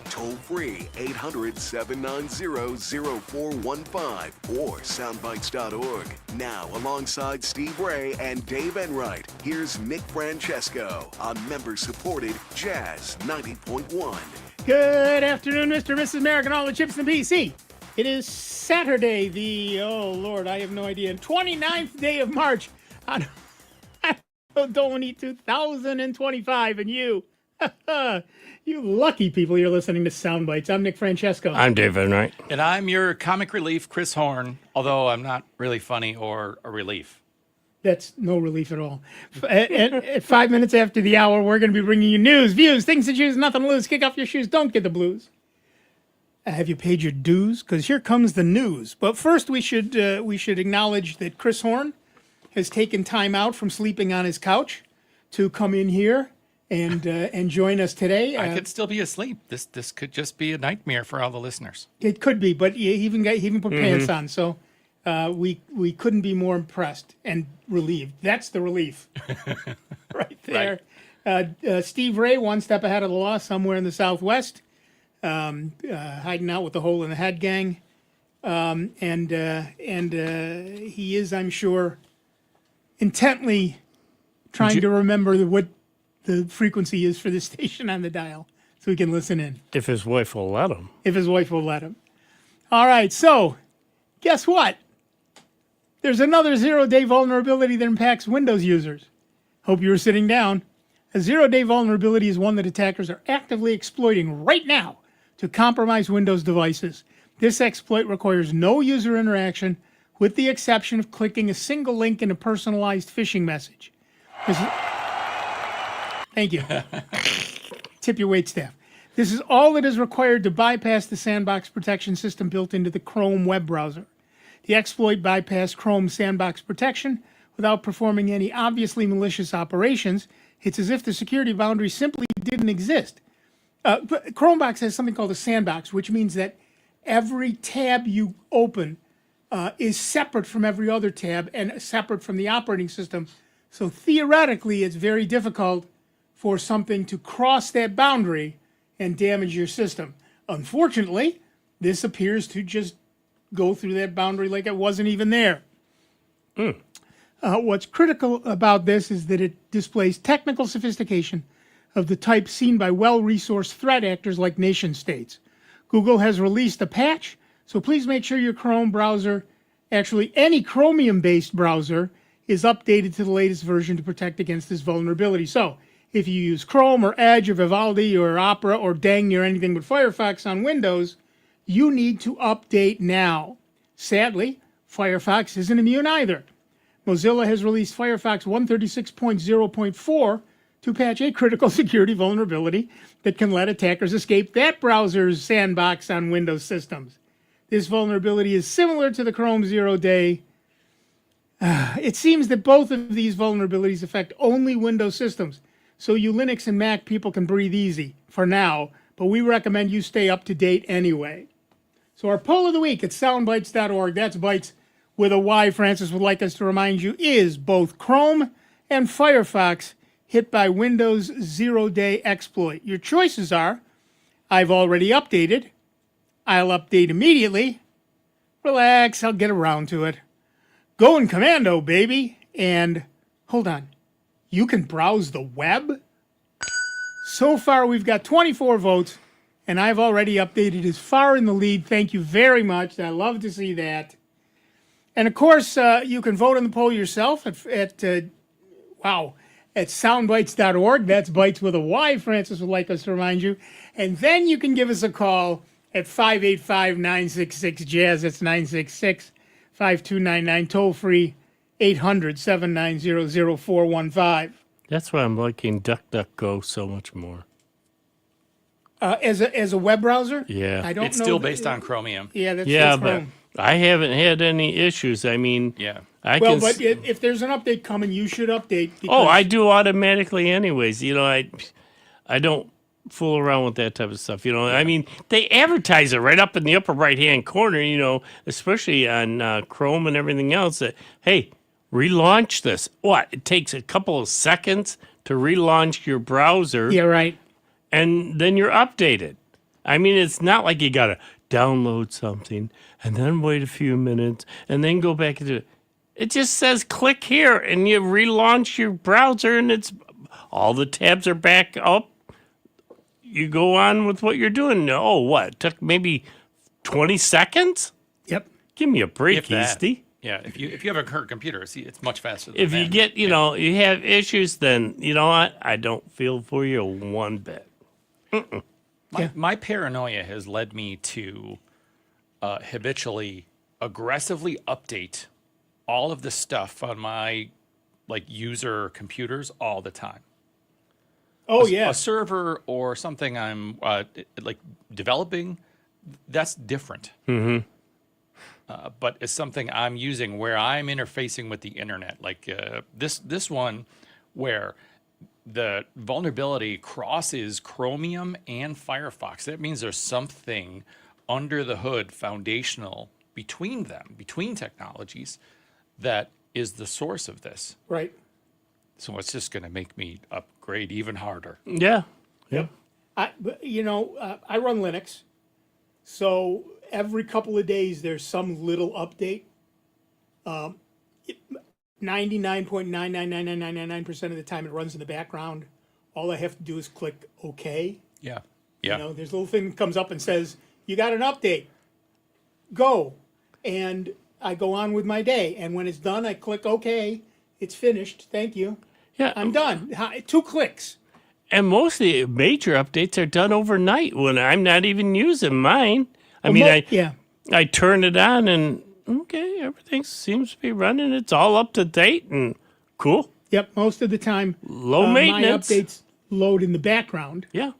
Toll free 800-790-0415 or soundbytes.org. Now, alongside Steve Ray and Dave Enright, here's Nick Francesco on member-supported Jazz 90.1. Good afternoon, Mr. and Mrs. America, and all the chips in the PC. It is Saturday, the, oh Lord, I have no idea, 29th day of March on Dolany 2025, and you, you lucky people, you're listening to Soundbites. I'm Nick Francesco. I'm Dave Enright. And I'm your comic relief, Chris Horn, although I'm not really funny or a relief. That's no relief at all. At 5 minutes after the hour, we're going to be bringing you news, views, things to choose, nothing to lose. Kick off your shoes, don't get the blues. Have you paid your dues? Because here comes the news. But first, we should acknowledge that Chris Horn has taken time out from sleeping on his couch to come in here and join us today. I could still be asleep. This could just be a nightmare for all the listeners. It could be, but he even put pants on, so we couldn't be more impressed and relieved. That's the relief, right there. Right. Steve Ray, one step ahead of the law, somewhere in the Southwest, hiding out with the Hole in the Head gang, and he is, I'm sure, intently trying to remember what the frequency is for the station on the dial so he can listen in. If his wife will let him. If his wife will let him. All right, so guess what? There's another zero-day vulnerability that impacts Windows users. Hope you were sitting down. A zero-day vulnerability is one that attackers are actively exploiting right now to compromise Windows devices. This exploit requires no user interaction, with the exception of clicking a single link in a personalized phishing message. Thank you. Tip your waitstaff. This is all that is required to bypass the sandbox protection system built into the Chrome web browser. The exploit bypassed Chrome's sandbox protection without performing any obviously malicious operations. It's as if the security boundary simply didn't exist. Chromebox has something called a sandbox, which means that every tab you open is separate from every other tab and separate from the operating system. So theoretically, it's very difficult for something to cross that boundary and damage your system. Unfortunately, this appears to just go through that boundary like it wasn't even there. What's critical about this is that it displays technical sophistication of the type seen by well-resourced threat actors like nation states. Google has released a patch, so please make sure your Chrome browser, actually any Chromium-based browser, is updated to the latest version to protect against this vulnerability. So, if you use Chrome or Edge or Vivaldi or Opera or dang near anything but Firefox on Windows, you need to update now. Sadly, Firefox isn't immune either. Mozilla has released Firefox 136.0.4 to patch a critical security vulnerability that can let attackers escape that browser's sandbox on Windows systems. This vulnerability is similar to the Chrome Zero Day. It seems that both of these vulnerabilities affect only Windows systems, so you Linux and Mac people can breathe easy for now, but we recommend you stay up to date anyway. So our poll of the week at soundbytes.org, that's Bytes with a Y, Francis would like us to remind you, is both Chrome and Firefox hit by Windows zero-day exploit. Your choices are, I've already updated, I'll update immediately, relax, I'll get around to it, going commando, baby, and hold on, you can browse the web? So far, we've got 24 votes, and I've already updated as far in the lead. Thank you very much. I love to see that. And of course, you can vote on the poll yourself at soundbytes.org. That's Bytes with a Y, Francis would like us to remind you. And then you can give us a call at 585-966-JAZZ. That's 966-5299, toll free 800-790-0415. That's why I'm liking DuckDuckGo so much more. As a web browser? Yeah. I don't It's know still based on Chromium. Yeah, that's Yeah, Chrome. but I haven't had any issues. I mean, Yeah. But if there's an update coming, you should update. Oh, I do automatically anyways. You know, I don't fool around with that type of stuff. You know, I mean, they advertise it right up in the upper right-hand corner, you know, especially on Chrome and everything else that, hey, relaunch this. What? It takes a couple of seconds to relaunch your browser. Yeah, right. And then you're updated. I mean, it's not like you got to download something and then wait a few minutes and then go back into it. It just says click here and you relaunch your browser and it's all the tabs are back up. You go on with what you're doing. Oh, what? It took maybe 20 seconds? Yep. Give me a break, If that. Easty. Yeah, if you have a current computer, see, it's much faster than If that. you get, you know, you have issues, then you know what? I don't feel for you one bit. My paranoia has led me to habitually, aggressively update all of the stuff on my user computers all the time. Oh, yeah. A server or something I'm developing, that's different. Mm-hmm. But it's something I'm using where I'm interfacing with the internet, like this one, where the vulnerability crosses Chromium and Firefox. That means there's something under the hood, foundational between them, between technologies, that is the source of this. Right. So it's just going to make me upgrade even harder. Yeah. Yep. I run Linux, so every couple of days there's some little update. 99.9999999% of the time it runs in the background. All I have to do is click OK. Yeah. You know, there's a little thing that comes up and says, you got an update. Go. And I go on with my day. And when it's done, I click OK. It's finished. Thank you. Yeah. I'm done. 2 clicks. And most of the major updates are done overnight when I'm not even using mine. I turn it on and okay, everything seems to be running. It's all up to date and cool. Yep, most of the time, Low maintenance. my updates load in the background. Yeah.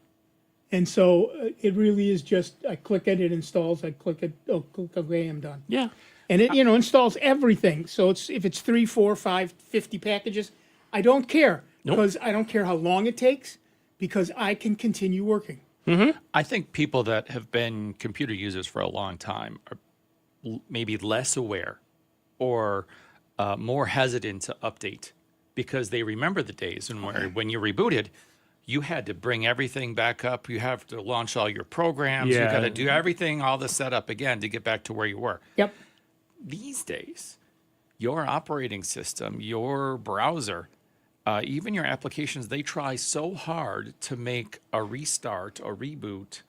And so it really is just, I click it, it installs, I click it, click OK, I'm done. Yeah. And it, installs everything. So if it's 3, 4, 5, 50 packages, I don't care. Nope. Because I don't care how long it takes, because I can continue working. Mm-hmm. I think people that have been computer users for a long time are maybe less aware or more hesitant to update because they remember the days when you rebooted, you had to bring everything back up. You have to launch all your programs. Yeah. You got to do everything, all the setup again to get back to where you were. Yep. These days, your operating system, your browser, even your applications, they try so hard to make a restart, a reboot,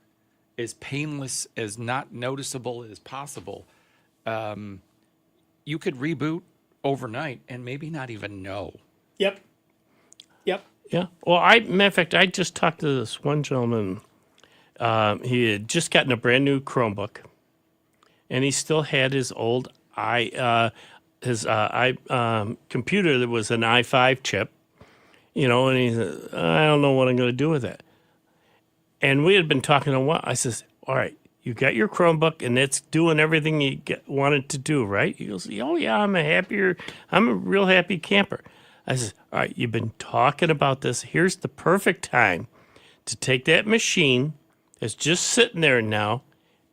as painless, as not noticeable as possible. You could reboot overnight and maybe not even know. Yep. Yep. Yeah. Well, matter of fact, I just talked to this one gentleman. He had just gotten a brand new Chromebook, and he still had his old computer that was an i5 chip. And he said, I don't know what I'm going to do with it. And we had been talking a while. I says, all right, you got your Chromebook, and it's doing everything you wanted to do, right? He goes, oh, yeah, I'm a real happy camper. I says, all right, you've been talking about this. Here's the perfect time to take that machine that's just sitting there now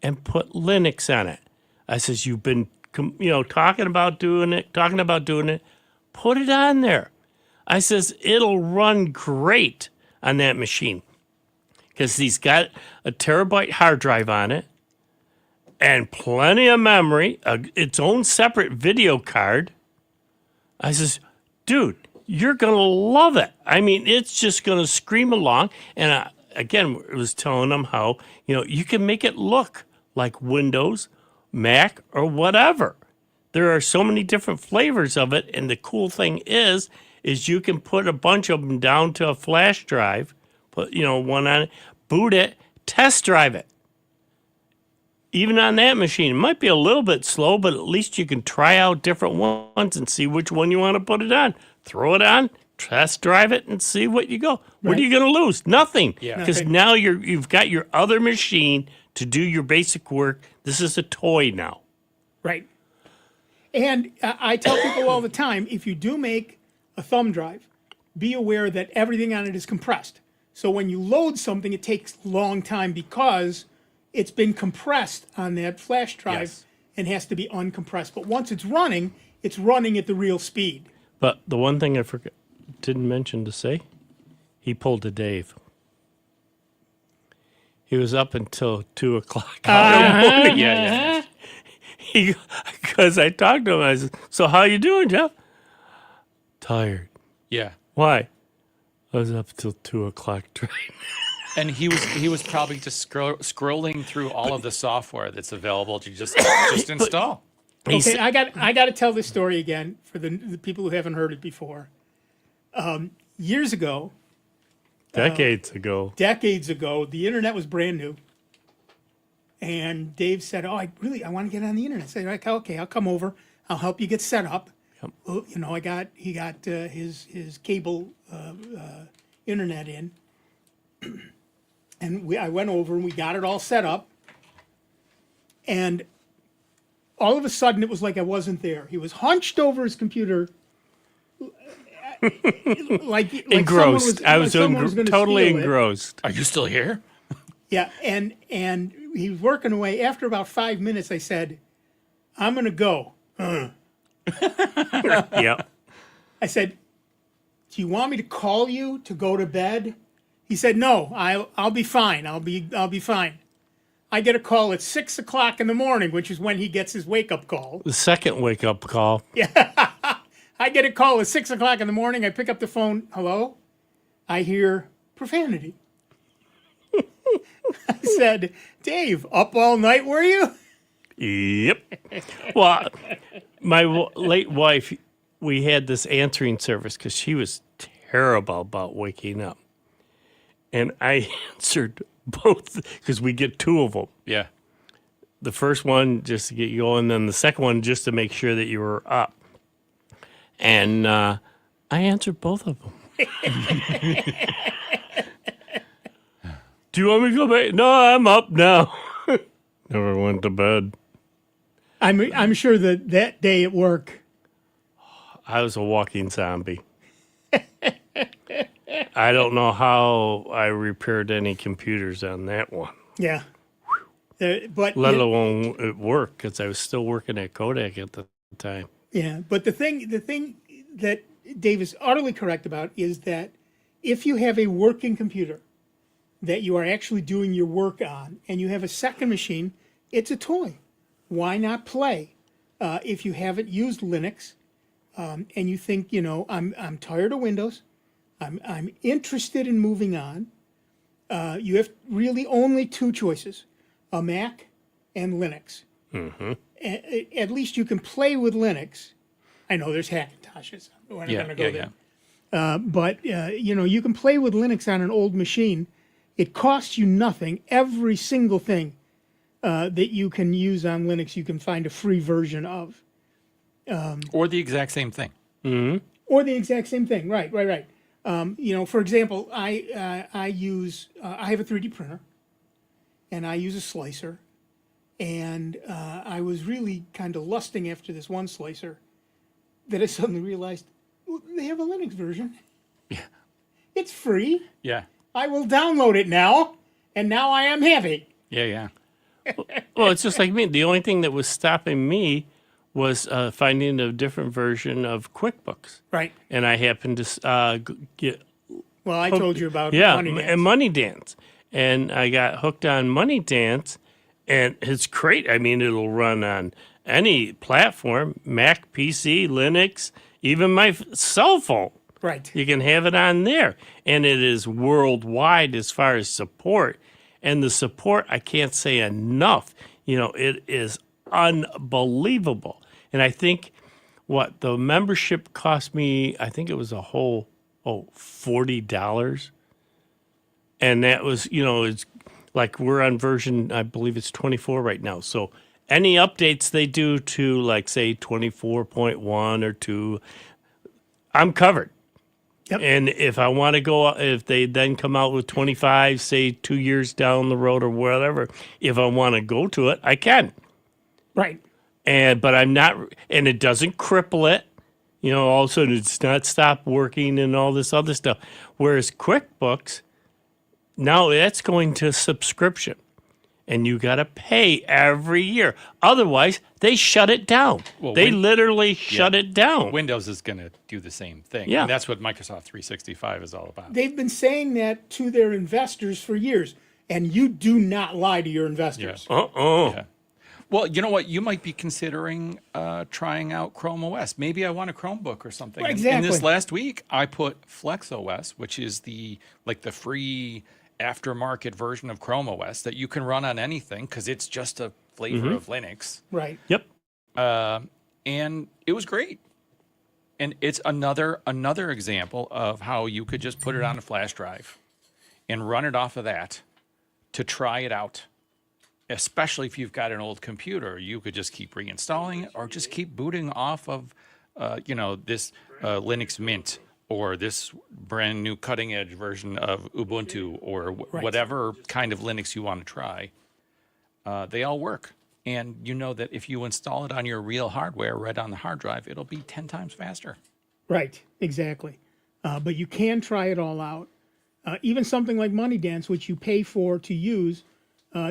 and put Linux on it. I says, you've been, talking about doing it. Put it on there. I says, it'll run great on that machine because he's got a terabyte hard drive on it and plenty of memory, its own separate video card. I says, dude, you're going to love it. I mean, it's just going to scream along. And I was telling him how, you can make it look like Windows, Mac, or whatever. There are so many different flavors of it. And the cool thing is you can put a bunch of them down to a flash drive, put, one on it, boot it, test drive it. Even on that machine, it might be a little bit slow, but at least you can try out different ones and see which one you want to put it on. Throw it on, test drive it, and see what you go. What are you going to lose? Nothing. Because now you've got your other machine to do your basic work. This is a toy now. Right. And I tell people all the time, if you do make a thumb drive, be aware that everything on it is compressed. So when you load something, it takes a long time because it's been compressed on that flash drive and has to be uncompressed. But once it's running at the real speed. But the one thing I didn't mention to say, he pulled a Dave. He was up until 2 o'clock. Yeah. Because I talked to him. I said, "So how you doing, Jeff?" "Tired." Yeah. "Why?" "I was up till 2 o'clock trying." And he was probably just scrolling through all of the software that's available to just install. Okay, I got to tell this story again for the people who haven't heard it before. Years ago, Decades ago. the internet was brand new, and Dave said, "Oh, I want to get on the internet." I said, "Okay, I'll come over. I'll help you get set up." Yep. Well, he got his cable internet in, and I went over and we got it all set up, and all of a sudden it was like I wasn't there. He was hunched over his computer. like Engrossed. I was someone was gonna totally steal it. engrossed. Are you still here? Yeah, and he was working away. After about 5 minutes, I said, "I'm gonna go." Yep. I said, "Do you want me to call you to go to bed?" He said, "No, I'll be fine. I'll be fine." I get a call at 6 o'clock in the morning, which is when he gets his wake up call. The second wake up call. I get a call at 6 o'clock in the morning. I pick up the phone. "Hello?" I hear profanity. I said, "Dave, up all night, were you?" Yep. Well, my late wife, we had this answering service because she was terrible about waking up. And I answered both because we get two of them. Yeah. The first one just to get you going, then the second one just to make sure that you were up. And I answered both of them. "Do you want me to go back?" "No, I'm up now." Never went to bed. I'm sure that day at work, I was a walking zombie. I don't know how I repaired any computers on that one, yeah. But let alone at work, because I was still working at Kodak at the time. yeah, but the thing that Dave is utterly correct about is that if you have a working computer that you are actually doing your work on, and you have a second machine, it's a toy. Why not play? If you haven't used Linux, and you think, I'm tired of Windows, I'm interested in moving on. You have really only two choices: a Mac and Linux. Mm-hmm. At least you can play with Linux. I know there's Hackintoshes. We're not going to go there. But you can play with Linux on an old machine. It costs you nothing. Every single thing that you can use on Linux, you can find a free version of. Or the exact same thing. Mm-hmm. Or the exact same thing. Right. For example, I have a 3D printer, and I use a slicer, and I was really kind of lusting after this one slicer that I suddenly realized, well, they have a Linux version. Yeah. It's free. Yeah. I will download it now, and now I am happy. Yeah. Well, it's just like me. The only thing that was stopping me was finding a different version of QuickBooks. Right. And I happened to get... Well, I told you about and MoneyDance. MoneyDance. And I got hooked on MoneyDance, and it's great. I mean, it'll run on any platform, Mac, PC, Linux, even my cell phone. Right. You can have it on there. And it is worldwide as far as support. And the support, I can't say enough. It is unbelievable. And I think the membership cost me, I think it was a whole, $40. And that was, it's like we're on version, I believe it's 24 right now. So any updates they do to, like, say, 24.1 or 2, I'm covered. Yep. And if I want to go, if they then come out with 25, say 2 years down the road or whatever, if I want to go to it, I can. Right. But I'm not, and it doesn't cripple it. All of a sudden it's not stop working and all this other stuff. Whereas QuickBooks, now that's going to subscription. And you got to pay every year. Otherwise, they shut it down. Well, they literally shut it down. Windows is going to do the same thing. Yeah. And that's what Microsoft 365 is all about. They've been saying that to their investors for years. and you do not lie to your investors. Yeah. Well, you know what? You might be considering trying out ChromeOS. Maybe I want a Chromebook or something. Well, And exactly. this last week, I put FlexOS, which is the free aftermarket version of ChromeOS that you can run on anything because it's just a flavor of Linux. Right. Yep. And it was great. And it's another example of how you could just put it on a flash drive and run it off of that to try it out. Especially if you've got an old computer, you could just keep reinstalling it or just keep booting off of, this Linux Mint or this brand new cutting edge version of Ubuntu or whatever kind of Linux you want to try. They all work. And you know that if you install it on your real hardware right on the hard drive, it'll be 10 times faster. Right, exactly. But you can try it all out. Even something like Money Dance, which you pay for to use,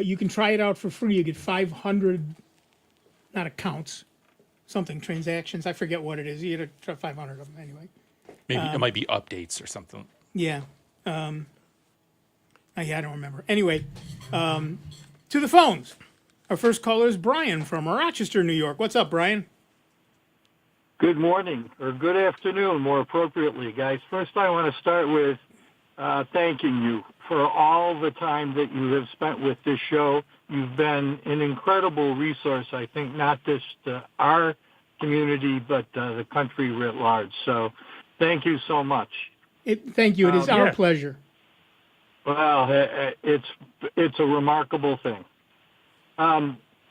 you can try it out for free. You get 500, not accounts, transactions. I forget what it is. You get to try 500 of them anyway. Maybe it might be updates or something. Yeah. Yeah, I don't remember. Anyway, to the phones. Our first caller is Brian from Rochester, New York. What's up, Brian? Good morning, or good afternoon, more appropriately, guys. First, I want to start with thanking you for all the time that you have spent with this show. You've been an incredible resource, I think, not just our community, but the country writ large. So thank you so much. Thank you. It is our pleasure. Well, it's a remarkable thing.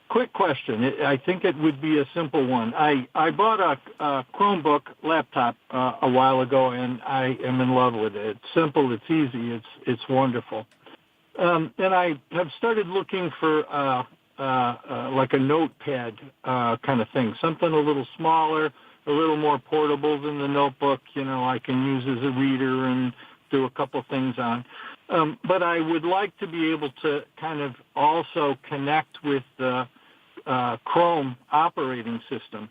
Quick question. I think it would be a simple one. I bought a Chromebook laptop a while ago, and I am in love with it. It's simple. It's easy. It's wonderful. And I have started looking for like a notepad kind of thing, something a little smaller, a little more portable than the notebook. I can use as a reader and do a couple things on. But I would like to be able to kind of also connect with the Chrome operating system.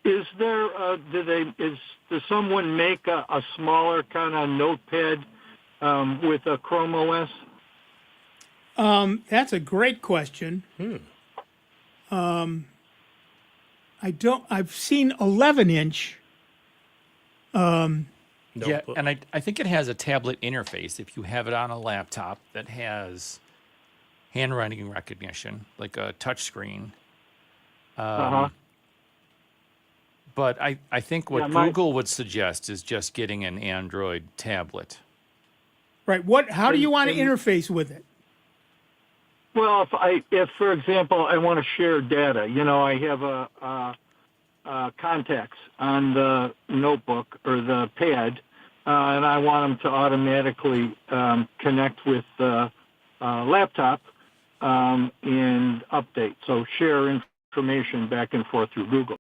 Is there? Does someone make a smaller kind of notepad with a Chrome OS? That's a great question. I've seen 11-inch. Yeah, and I think it has a tablet interface if you have it on a laptop that has handwriting recognition, like a touch screen. But I think what Google would suggest is just getting an Android tablet. Right. How do you want to interface with it? Well, if for example, I want to share data, I have contacts on the notebook or the pad, and I want them to automatically connect with the laptop and update. So share information back and forth through Google.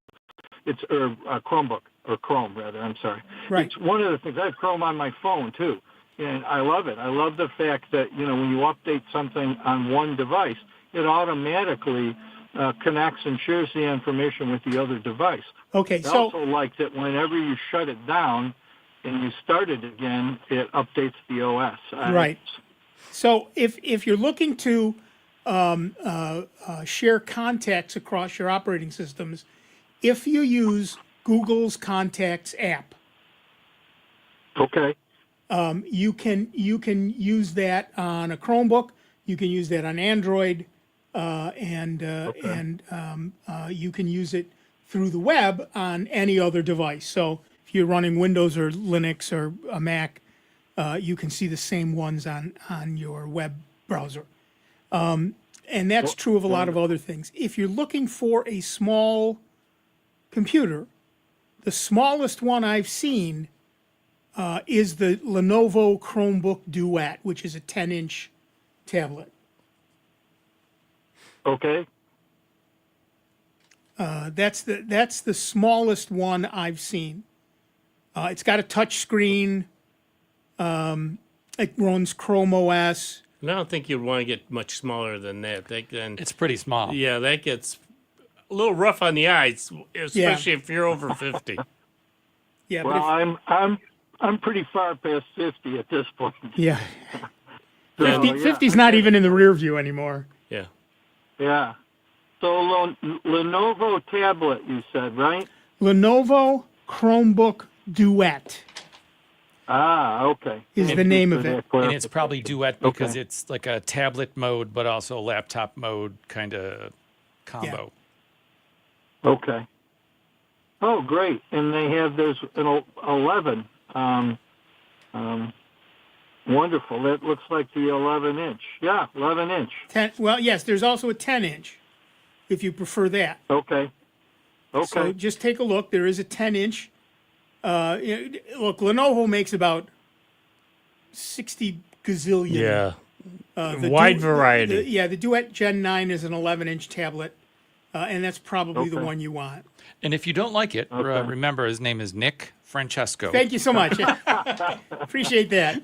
It's Chromebook or Chrome rather. I'm sorry. Right. It's one of the things. I have Chrome on my phone too, and I love it. I love the fact that when you update something on one device, it automatically connects and shares the information with the other device. Okay. I also like that whenever you shut it down and you start it again, it updates the OS. Right. So if you're looking to share contacts across your operating systems, if you use Google's Contacts app, okay, you can use that on a Chromebook. You can use that on Android, and you can use it through the web on any other device. So if you're running Windows or Linux or a Mac, you can see the same ones on your web browser. And that's true of a lot of other things. If you're looking for a small computer, the smallest one I've seen is the Lenovo Chromebook Duet, which is a 10-inch tablet. Okay. That's the smallest one I've seen. It's got a touch screen. It runs Chrome OS. And I don't think you'd want to get much smaller than that. It's pretty small. Yeah, that gets a little rough on the eyes, especially if you're over 50. Yeah. Well, I'm pretty far past 50 at this point. Yeah. So, 50's not even in the rear view anymore. Yeah. Yeah. So Lenovo tablet, you said, right? Lenovo Chromebook Duet Okay. is the name of it. And it's probably Duet because Okay. it's like a tablet mode, but also laptop mode kind of combo. Okay. Oh, great. And they have there's an 11. Wonderful. That looks like the 11-inch. Yeah, 11-inch. 10, well, yes, there's also a 10-inch if you prefer that. Okay. Okay. So just take a look. There is a 10-inch. Look, Lenovo makes about 60 gazillion. Yeah. The Wide variety. The Duet Gen 9 is an 11-inch tablet, and that's probably the Okay. one you want. And if you don't like it, Okay. remember his name is Nick Francesco. Thank you so much. Appreciate that.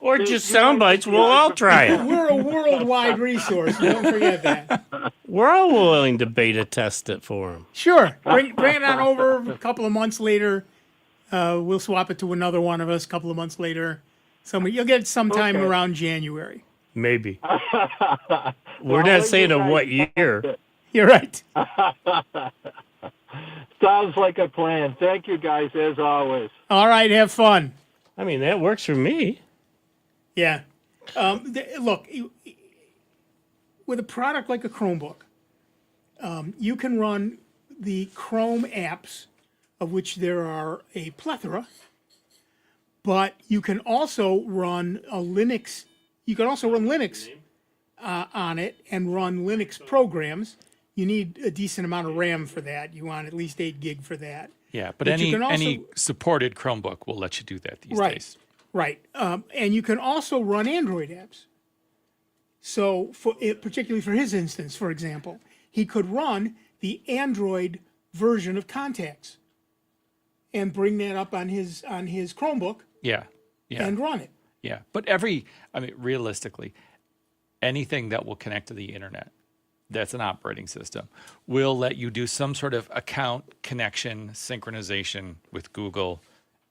Or just sound bites. We'll all try it. We're a worldwide resource. Don't forget that. We're all willing to beta test it for them. Sure. Bring it on over a couple of months later. We'll swap it to another one of us a couple of months later. You'll get it sometime Okay. around January. Maybe. We're Well, not saying you of guys what year. You're right. Sounds like a plan. Thank you, guys, as always. All right. Have fun. I mean, that works for me. Yeah. Look, with a product like a Chromebook, you can run the Chrome apps, of which there are a plethora, but you can also run a Linux. You can also run Linux on it and run Linux programs. You need a decent amount of RAM for that. You want at least 8 gig for that. Yeah, but But you can any also- supported Chromebook will let you do that these days. Right. And you can also run Android apps. So, particularly for his instance, for example, he could run the Android version of Contacts and bring that up on his Chromebook Yeah. Yeah. and run it. Yeah. But realistically, anything that will connect to the internet that's an operating system will let you do some sort of account connection synchronization with Google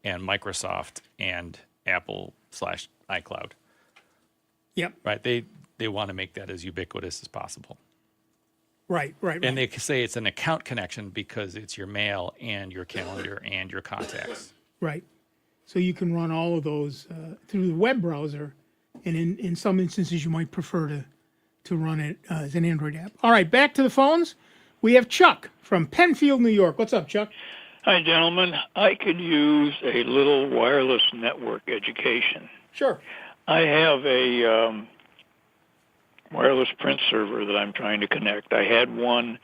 and Microsoft and Apple/iCloud. Yep. Right? They want to make that as ubiquitous as possible. Right. And they say it's an account connection because it's your mail and your calendar and your contacts. Right. So you can run all of those through the web browser, and in some instances you might prefer to run it as an Android app. All right, back to the phones. We have Chuck from Penfield, New York. What's up, Chuck? Hi, gentlemen. I could use a little wireless network education. Sure. I have a wireless print server that I'm trying to connect. I had one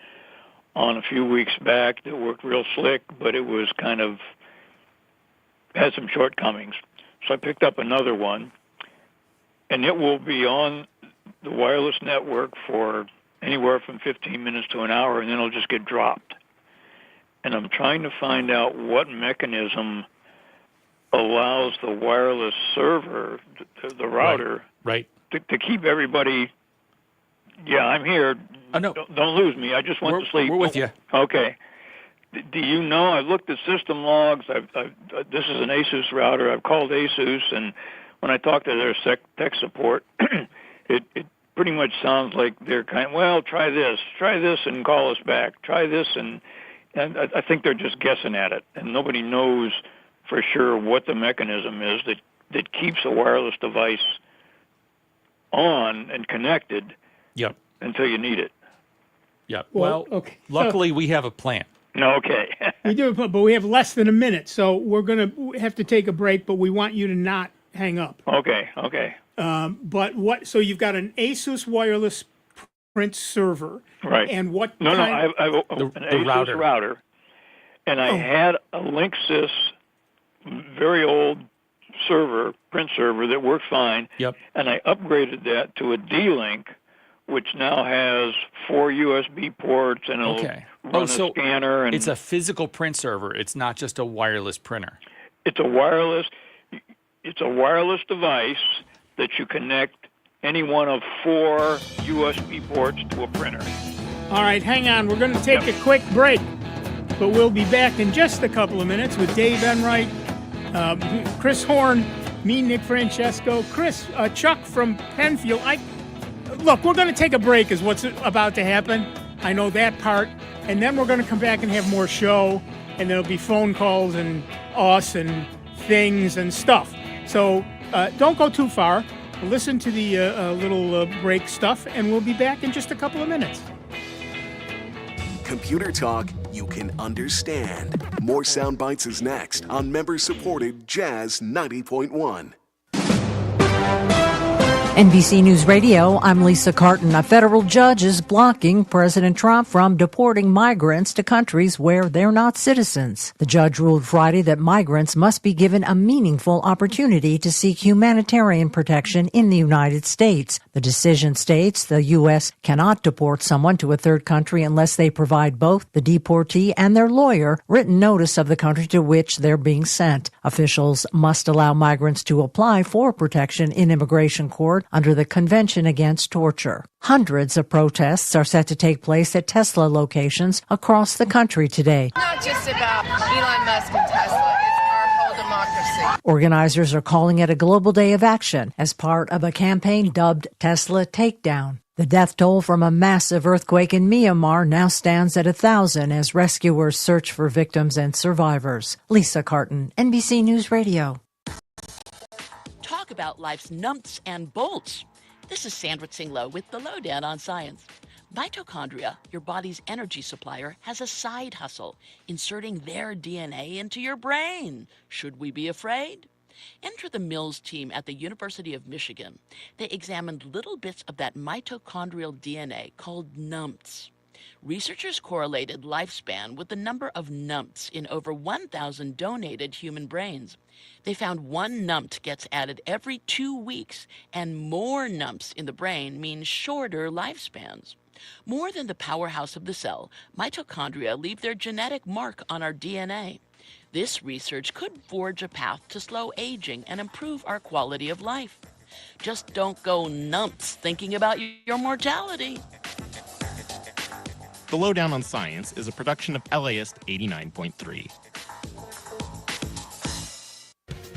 on a few weeks back that worked real slick, but it was had some shortcomings. So I picked up another one, and it will be on the wireless network for anywhere from 15 minutes to an hour, and then it'll just get dropped. And I'm trying to find out what mechanism allows the wireless server, the router, Right. to keep everybody. Yeah, I'm here. No. Don't lose me. I just went to sleep. We're with you. Okay. Do you know? I've looked at system logs. This is an ASUS router. I've called ASUS, and when I talked to their tech support, it pretty much sounds like they're try this, and call us back. Try this, and I think they're just guessing at it, and nobody knows for sure what the mechanism is that keeps a wireless device on and connected. Yep. Until you need it. Yep. Well, Well, okay. luckily we have a plan. Okay. We do, but we have less than a minute, so we're going to have to take a break, but we want you to not hang up. Okay. So you've got an ASUS wireless print server. Right. And what No, kind? I have an ASUS router. And I had a Linksys very old print server that worked fine. Yep. And I upgraded that to a D-Link, which now has 4 USB ports and it'll run a scanner. And it's a physical print server. It's not just a wireless printer. It's a wireless device that you connect any one of 4 USB ports to a printer. All right, hang on. We're going to take a quick break, but we'll be back in just a couple of minutes with Dave Enright, Chris Horn, Me, Nick Francesco, Chris, Chuck from Penfield. Look, we're going to take a break is what's about to happen. I know that part. And then we're going to come back and have more show. And there'll be phone calls and us and things and stuff. So don't go too far. Listen to the little break stuff, and we'll be back in just a couple of minutes. Computer talk you can understand. More Sound Bites is next on member-supported Jazz 90.1. NBC News Radio, I'm Lisa Carton. A federal judge is blocking President Trump from deporting migrants to countries where they're not citizens. The judge ruled Friday that migrants must be given a meaningful opportunity to seek humanitarian protection in the United States. The decision states the U.S. cannot deport someone to a third country unless they provide both the deportee and their lawyer written notice of the country to which they're being sent. Officials must allow migrants to apply for protection in immigration court under the Convention Against Torture. Hundreds of protests are set to take place at Tesla locations across the country today. Not just about Elon Musk and Tesla, it's our whole democracy. Organizers are calling it a global day of action as part of a campaign dubbed Tesla Takedown. The death toll from a massive earthquake in Myanmar now stands at 1,000 as rescuers search for victims and survivors. Lisa Carton, NBC News Radio. Talk about life's nuts and bolts. This is Sandra Tsinglow with the Lowdown on Science. Mitochondria, your body's energy supplier, has a side hustle, inserting their DNA into your brain. Should we be afraid? Enter the Mills team at the University of Michigan. They examined little bits of that mitochondrial DNA called numps. Researchers correlated lifespan with the number of numps in over 1,000 donated human brains. They found one numpt gets added every 2 weeks, and more numps in the brain mean shorter lifespans. More than the powerhouse of the cell, mitochondria leave their genetic mark on our DNA. This research could forge a path to slow aging and improve our quality of life. Just don't go numps thinking about your mortality. The Lowdown on Science is a production of LAist 89.3.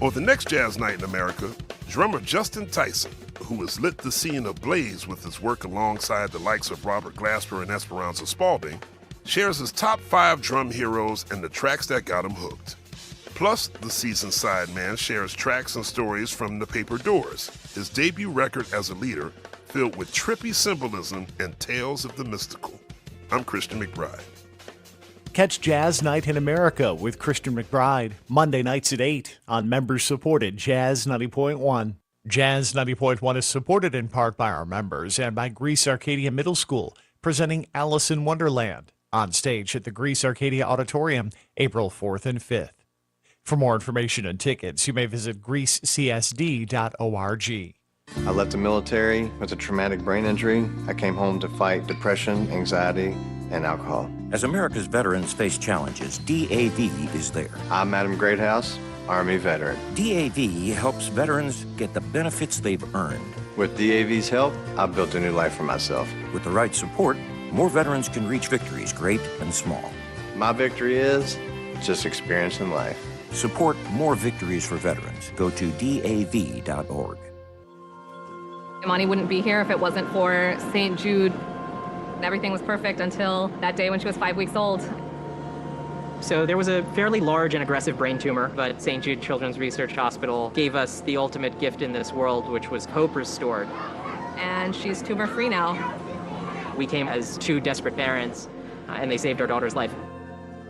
On the next Jazz Night in America, drummer Justin Tyson, who has lit the scene ablaze with his work alongside the likes of Robert Glasper and Esperanza Spalding, shares his top 5 drum heroes and the tracks that got him hooked. Plus, the seasoned sideman shares tracks and stories from The Paper Doors, his debut record as a leader, filled with trippy symbolism and tales of the mystical. I'm Christian McBride. Catch Jazz Night in America with Christian McBride, Monday nights at 8 on member-supported Jazz 90.1. Jazz 90.1 is supported in part by our members and by Greece Arcadia Middle School, presenting Alice in Wonderland, on stage at the Greece Arcadia Auditorium, April 4th and 5th. For more information and tickets, you may visit greececsd.org. I left the military with a traumatic brain injury. I came home to fight depression, anxiety, and alcohol. As America's veterans face challenges, DAV is there. I'm Madam Greathouse, Army veteran. DAV helps veterans get the benefits they've earned. With DAV's help, I've built a new life for myself. With the right support, more veterans can reach victories, great and small. My victory is just experiencing life. Support more victories for veterans. Go to DAV.org. Imani wouldn't be here if it wasn't for St. Jude. Everything was perfect until that day when she was 5 weeks old. So there was a fairly large and aggressive brain tumor, but St. Jude Children's Research Hospital gave us the ultimate gift in this world, which was hope restored. And she's tumor-free now. We came as 2 desperate parents, and they saved our daughter's life.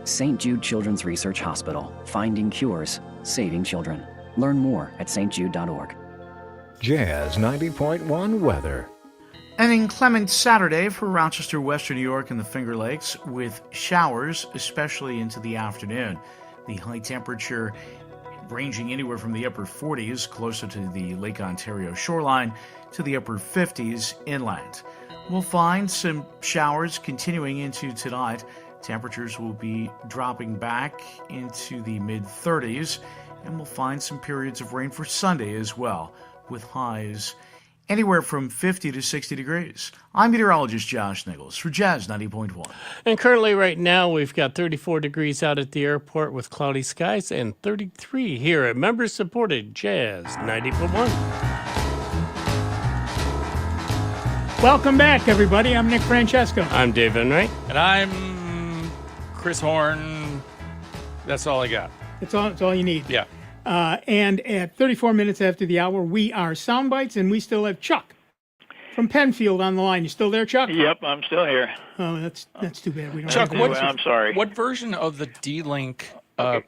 St. Jude Children's Research Hospital, finding cures, saving children. Learn more at stjude.org. Jazz 90.1 weather. An inclement Saturday for Rochester, Western New York, and the Finger Lakes, with showers, especially into the afternoon. The high temperature ranging anywhere from the upper 40s, closer to the Lake Ontario shoreline, to the upper 50s inland. We'll find some showers continuing into tonight. Temperatures will be dropping back into the mid-30s, and we'll find some periods of rain for Sunday as well, with highs anywhere from 50 to 60 degrees. I'm meteorologist Josh Nichols for Jazz 90.1. And currently right now we've got 34 degrees out at the airport with cloudy skies and 33 here at member-supported Jazz 90.1. Welcome back, everybody. I'm Nick Francesco. I'm Dave Enright. And I'm Chris Horn. That's all I got. That's all you need. Yeah. And at 34 minutes after the hour, we are Soundbites, and we still have Chuck from Penfield on the line. You still there, Chuck? Yep, I'm still here. Oh, that's too bad. We don't Chuck, have I'm sorry. What version of the D-Link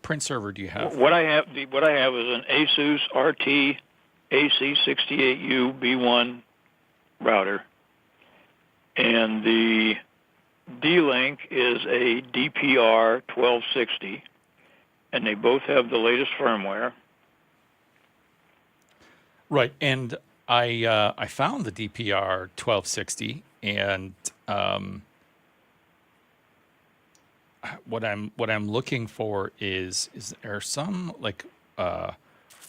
print server do you have? What I have is an ASUS RT AC68U B1 router, and the D-Link is a DPR 1260, and they both have the latest firmware. Right, and I found the DPR 1260, and what I'm looking for is there some like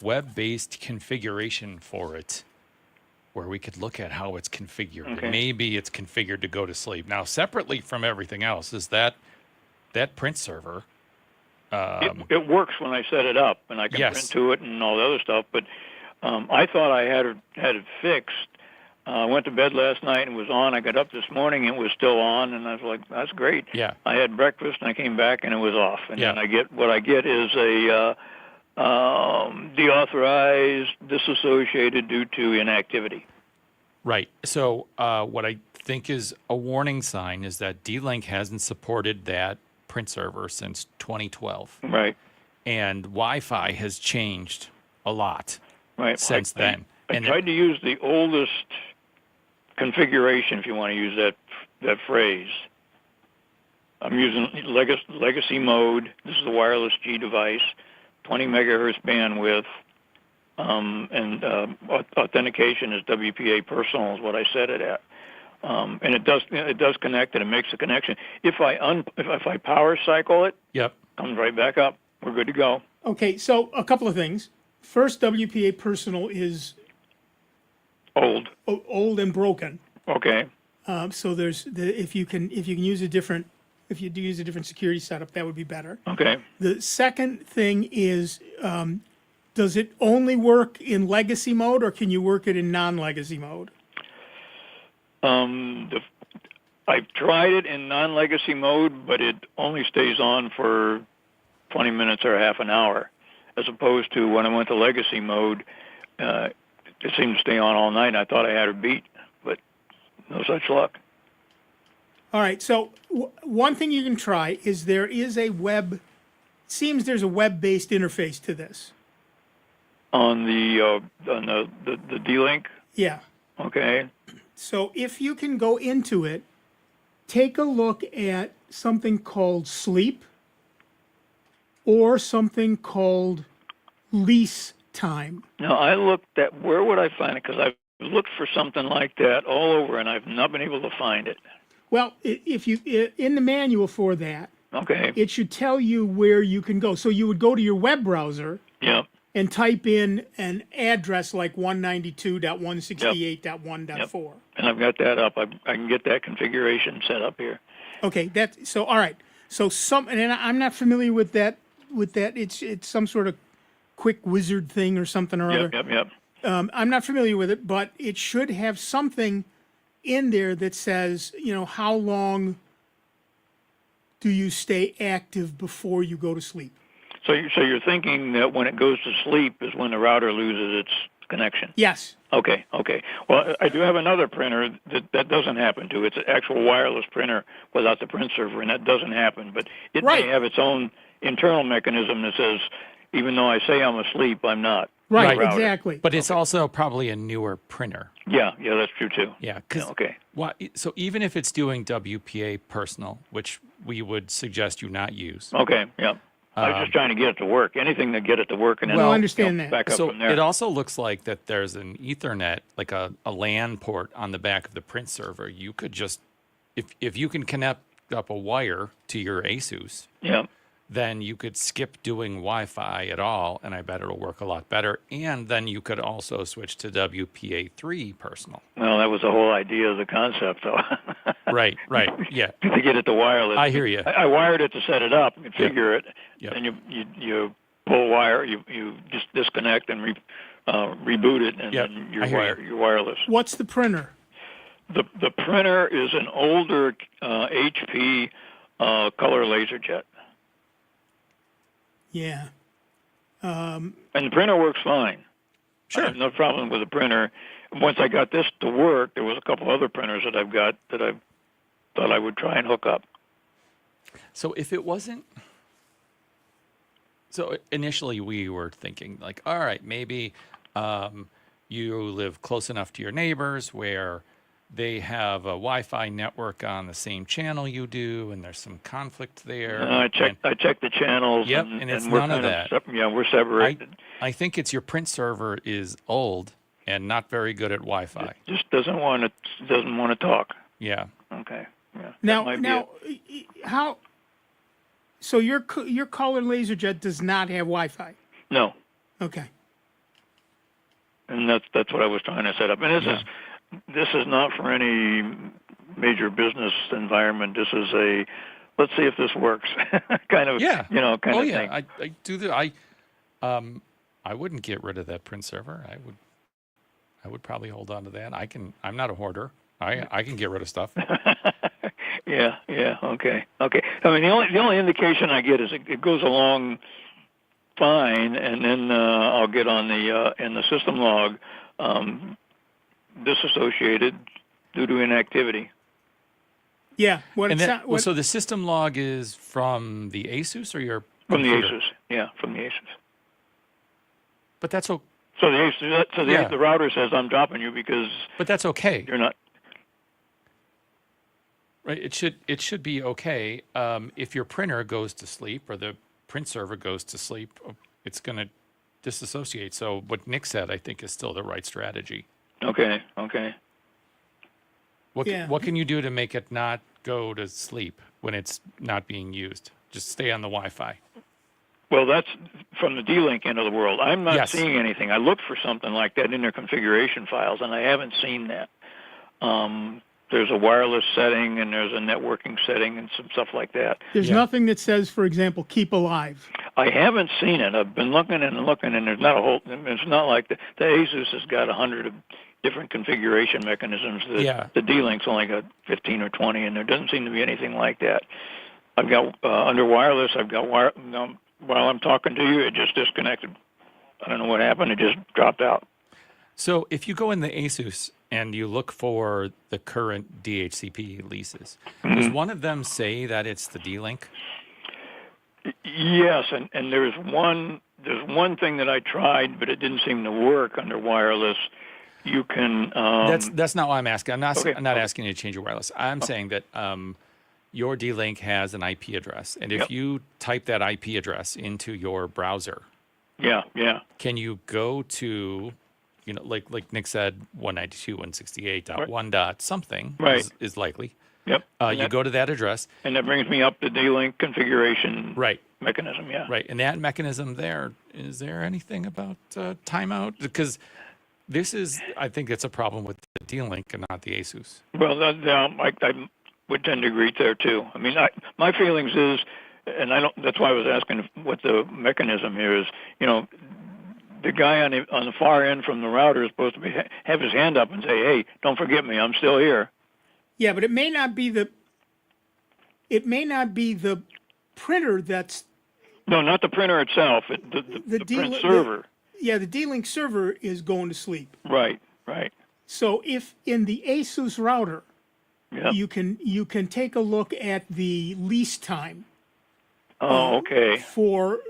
web-based configuration for it, where we could look at how it's configured. Okay. Maybe it's configured to go to sleep. Now, separately from everything else, is that print server. It works when I set it up, and I can print to it and all the other stuff. But I thought I had it fixed. I went to bed last night and it was on. I got up this morning and it was still on, and I was like, "That's great." Yeah. I had breakfast and I came back and it was off. And then what I get is a deauthorized, disassociated due to inactivity. Right. So what I think is a warning sign is that D-Link hasn't supported that print server since 2012. Right. And Wi-Fi has changed a lot since then. I tried to use the oldest configuration, if you want to use that phrase. I'm using legacy mode. This is a wireless G device, 20 megahertz bandwidth, and authentication is WPA personal is what I set it at. And it does connect, and it makes a connection. If I power cycle it, comes right back up. We're good to go. Okay, so a couple of things. First, WPA personal is old and broken. Okay. So if you use a different security setup, that would be better. Okay. The second thing is, does it only work in legacy mode, or can you work it in non-legacy mode? I've tried it in non-legacy mode, but it only stays on for 20 minutes or half an hour, as opposed to when I went to legacy mode, it seemed to stay on all night. I thought I had her beat, but no such luck. All right, so one thing you can try is there's a web-based interface to this. On the D-Link? Yeah. Okay. So if you can go into it, take a look at something called Sleep or something called Lease Time. Now, I looked at, where would I find it? Because I've looked for something like that all over, and I've not been able to find it. Well, if you in the manual for that, okay, it should tell you where you can go. So you would go to your web browser and type in an address like 192.168.1.4. And I've got that up. I can get that configuration set up here. Okay, all right. So and I'm not familiar with that. It's some sort of quick wizard thing or something or other. Yep. I'm not familiar with it, but it should have something in there that says, how long do you stay active before you go to sleep? So you're thinking that when it goes to sleep is when the router loses its connection? Yes. Okay. Well, I do have another printer that doesn't happen to. It's an actual wireless printer without the print server, and that doesn't happen. But it may have its own internal mechanism that says, even though I say I'm asleep, I'm not. Right, exactly. But it's also probably a newer printer. Yeah, that's true too. Yeah. So even if it's doing WPA personal, which we would suggest you not use. Okay, yeah. I was just trying to get it to work. Anything to get it to work, and then I understand that. Back up so from there. It also looks like that there's an Ethernet, like a LAN port on the back of the print server. You could just, if you can connect up a wire to your ASUS, then you could skip doing Wi-Fi at all, and I bet it'll work a lot better. And then you could also switch to WPA3 personal. Well, that was the whole idea of the concept, though. Right, yeah. To get it to wireless. I hear you. I wired it to set it up, configure it, Yep. and you pull wire, you just disconnect and reboot it, and then you're wireless. What's the printer? The printer is an older HP Color LaserJet. Yeah. And the printer works fine. Sure. I have no problem with the printer. Once I got this to work, there was a couple other printers that I've got that I thought I would try and hook up. So if it wasn't... So initially we were thinking, like, all right, maybe you live close enough to your neighbors where they have a Wi-Fi network on the same channel you do, and there's some conflict there. I checked the channels. Yep, and it's none of that. We're separated. I think it's your print server is old and not very good at Wi-Fi. It just doesn't want to talk. Yeah. Okay. Yeah. Now, how? So your Color LaserJet does not have Wi-Fi. No. Okay. And that's what I was trying to set up. And this is not for any major business environment. This is a let's see if this works kind of kind of thing. thing. I do the I wouldn't get rid of that print server. I would probably hold on to that. I'm not a hoarder. I can get rid of stuff. Yeah. Okay. I mean, the only indication I get is it goes along fine, and then I'll get on the in the system log disassociated due to inactivity. Yeah. So the system log is from the ASUS or your from computer? the ASUS? Yeah, from the ASUS. But that's okay. So the ASUS, the router says I'm dropping you because. But that's okay. You're not. Right. It should be okay. If your printer goes to sleep or the print server goes to sleep, it's going to disassociate. So what Nick said, I think, is still the right strategy. Okay. What can you do to make it not go to sleep when it's not being used? Just stay on the Wi-Fi. Well, that's from the D-Link end of the world. I'm not seeing anything. I looked for something like that in their configuration files, and I haven't seen that. There's a wireless setting, and there's a networking setting, and some stuff like that. There's nothing that says, for example, keep alive. I haven't seen it. I've been looking and there's not a whole. It's not like the ASUS has got 100 different configuration mechanisms. The D-Link's only got 15 or 20, and there doesn't seem to be anything like that. I've got under wireless. I've got while I'm talking to you, it just disconnected. I don't know what happened. It just dropped out. So if you go in the ASUS and you look for the current DHCP leases, does one of them say that it's the D-Link? Yes, and there's one thing that I tried, but it didn't seem to work under wireless. You can. That's not why I'm asking. I'm not asking you to change your wireless. I'm saying that your D-Link has an IP address, and if you type that IP address into your browser, can you go to, like Nick said, 192.168.1 dot something is likely. Yep. You go to that address, and that brings me up the D-Link configuration mechanism. Yeah. Right, and that mechanism there, is there anything about timeout? Because I think it's a problem with the D-Link and not the ASUS. Well, I would tend to agree there too. I mean, my feelings is, and I don't. That's why I was asking what the mechanism here is. The guy on the far end from the router is supposed to have his hand up and say, "Hey, don't forget me. I'm still here." Yeah, but it may not be the printer that's. No, not the printer itself. The print server. The D-Link server is going to sleep. Right. So if in the ASUS router, you can take a look at the lease time. Oh, okay. For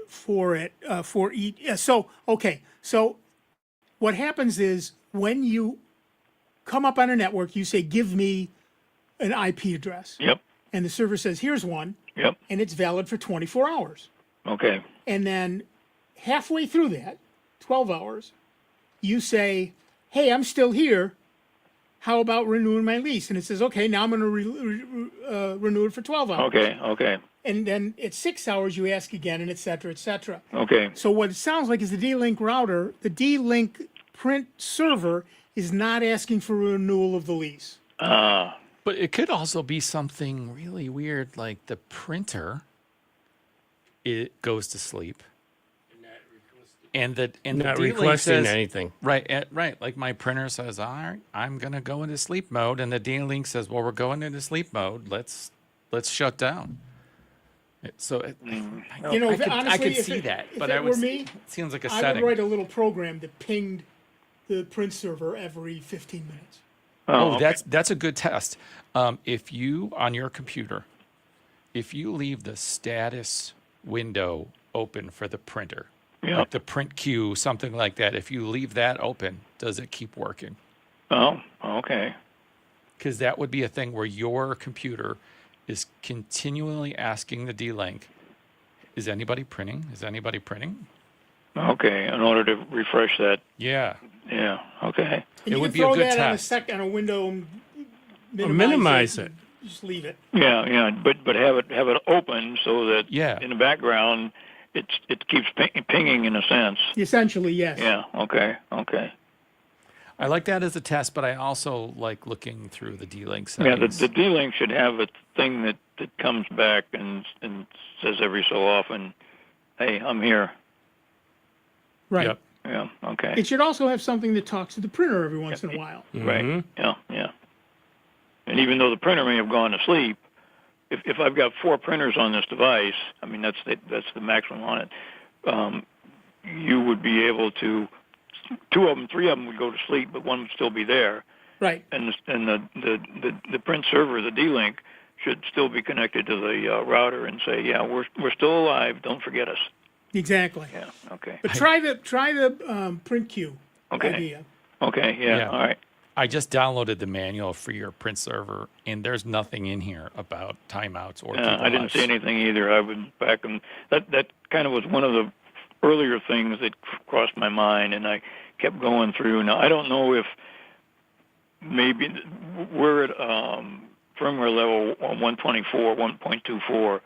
it for each. So what happens is when you come up on a network, you say, "Give me an IP address." Yep. And the server says, "Here's one." Yep. And it's valid for 24 hours. Okay. And then halfway through that, 12 hours, you say, "Hey, I'm still here. how about renewing my lease? And it says, okay, now I'm going to renew it for 12 hours. Okay. And then at 6 hours, you ask again, and et cetera, et cetera. Okay. So what it sounds like is the D-Link router, the D-Link print server is not asking for a renewal of the lease. But it could also be something really weird, like the printer, it goes to sleep. And the Not D-Link requesting says, anything. Right. Like my printer says, all right, I'm going to go into sleep mode. And the D-Link says, well, we're going into sleep mode. Let's shut down. So, You know, I honestly, could see that. If But it were me, it seems like a I setting. would write a little program that pinged the print server every 15 minutes. Okay. That's a good test. If you, on your computer, if you leave the status window open for the printer, like the print queue, something like that, if you leave that open, does it keep working? Oh, okay. Because that would be a thing where your computer is continually asking the D-Link, is anybody printing? Is anybody printing? Okay, in order to refresh that. Yeah. Yeah, okay. And It you would can be a throw good that test. on a window, and minimize it. Just leave it. Yeah, but have it open so that Yeah. in the background it keeps pinging in a sense. Essentially, yes. Yeah, okay. I like that as a test, but I also like looking through the D-Link Yeah, settings. the D-Link should have a thing that comes back and says every so often, hey, I'm here. Right. Yep. Yeah, okay. It should also have something that talks to the printer every once in a while. Right. Yeah. And even though the printer may have gone to sleep, if I've got 4 printers on this device, I mean that's the maximum on it. You would be able to, 2 of them, 3 of them would go to sleep, but 1 would still be there. Right. And the print server, the D-Link, should still be connected to the router and say, yeah, we're still alive. Don't forget us. Exactly. Yeah. Okay. But try the print queue idea. Okay. Yeah. All right. I just downloaded the manual for your print server, and there's nothing in here about timeouts or people I didn't see anything either. I went back and that kind of was one of the earlier things that crossed my mind, and I kept going through. Now I don't know if maybe we're at firmware level 124, 1.24.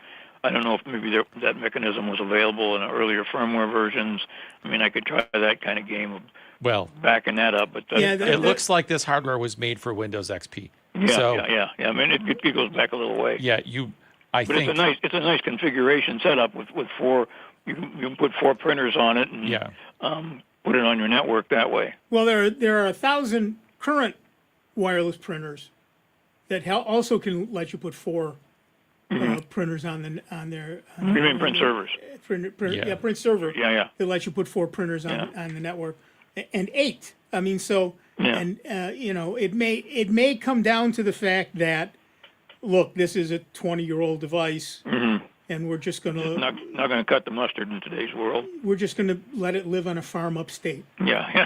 I don't know if maybe that mechanism was available in earlier firmware versions. I mean, I could try that kind of game of backing that up, but it looks like this hardware was made for Windows XP. Yeah. I mean, it goes back a little way. Yeah, I think it's a nice configuration setup with 4. You can put 4 printers on it and put it on your network that way. Well, there are 1,000 current wireless printers that also can let you put 4 printers on their. You mean print servers? Print server. Yeah. That lets you put 4 printers on the network, and 8. I mean, so and it may come down to the fact that, look, this is a 20-year-old device, and we're just going to not going to cut the mustard in today's world. We're just going to let it live on a farm upstate. Yeah.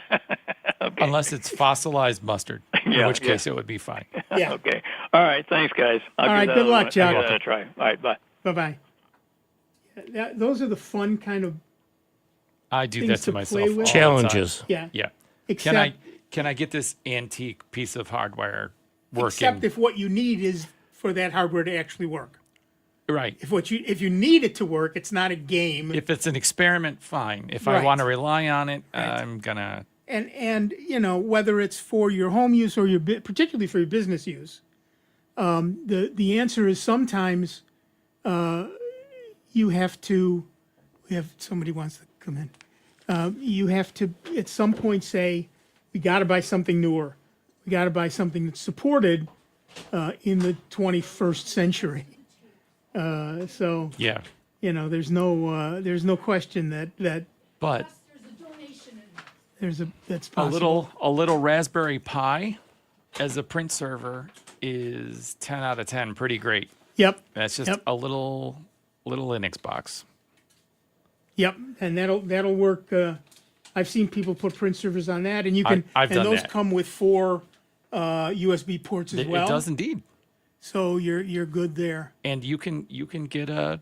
Okay. Unless it's fossilized mustard, in which case it would be fine. Yeah. Okay. All right. Thanks, guys. All right. Good luck, Chuck. I'll give that a try. All right. Bye. Bye. Those are the fun kind of. I do that things to to myself. play with. All Challenges. the time. Yeah. Yeah. Can I get this antique piece of hardware working? Except if what you need is for that hardware to actually work. Right. If you need it to work, it's not a game. If it's an experiment, fine. If I want to rely on it, I'm gonna. And whether it's for your home use or particularly for your business use, the answer is sometimes you have to. Somebody wants to come in. You have to at some point say, we got to buy something newer. We got to buy something that's supported in the 21st century. There's no question that. But that's possible. A little Raspberry Pi as a print server is 10 out of 10, pretty great. Yep. That's just a little Linux box. Yep, and that'll work. I've seen people put print servers on that, and you can. I've done those that. come with 4 USB ports as well. It does indeed. So you're good there. And you can get a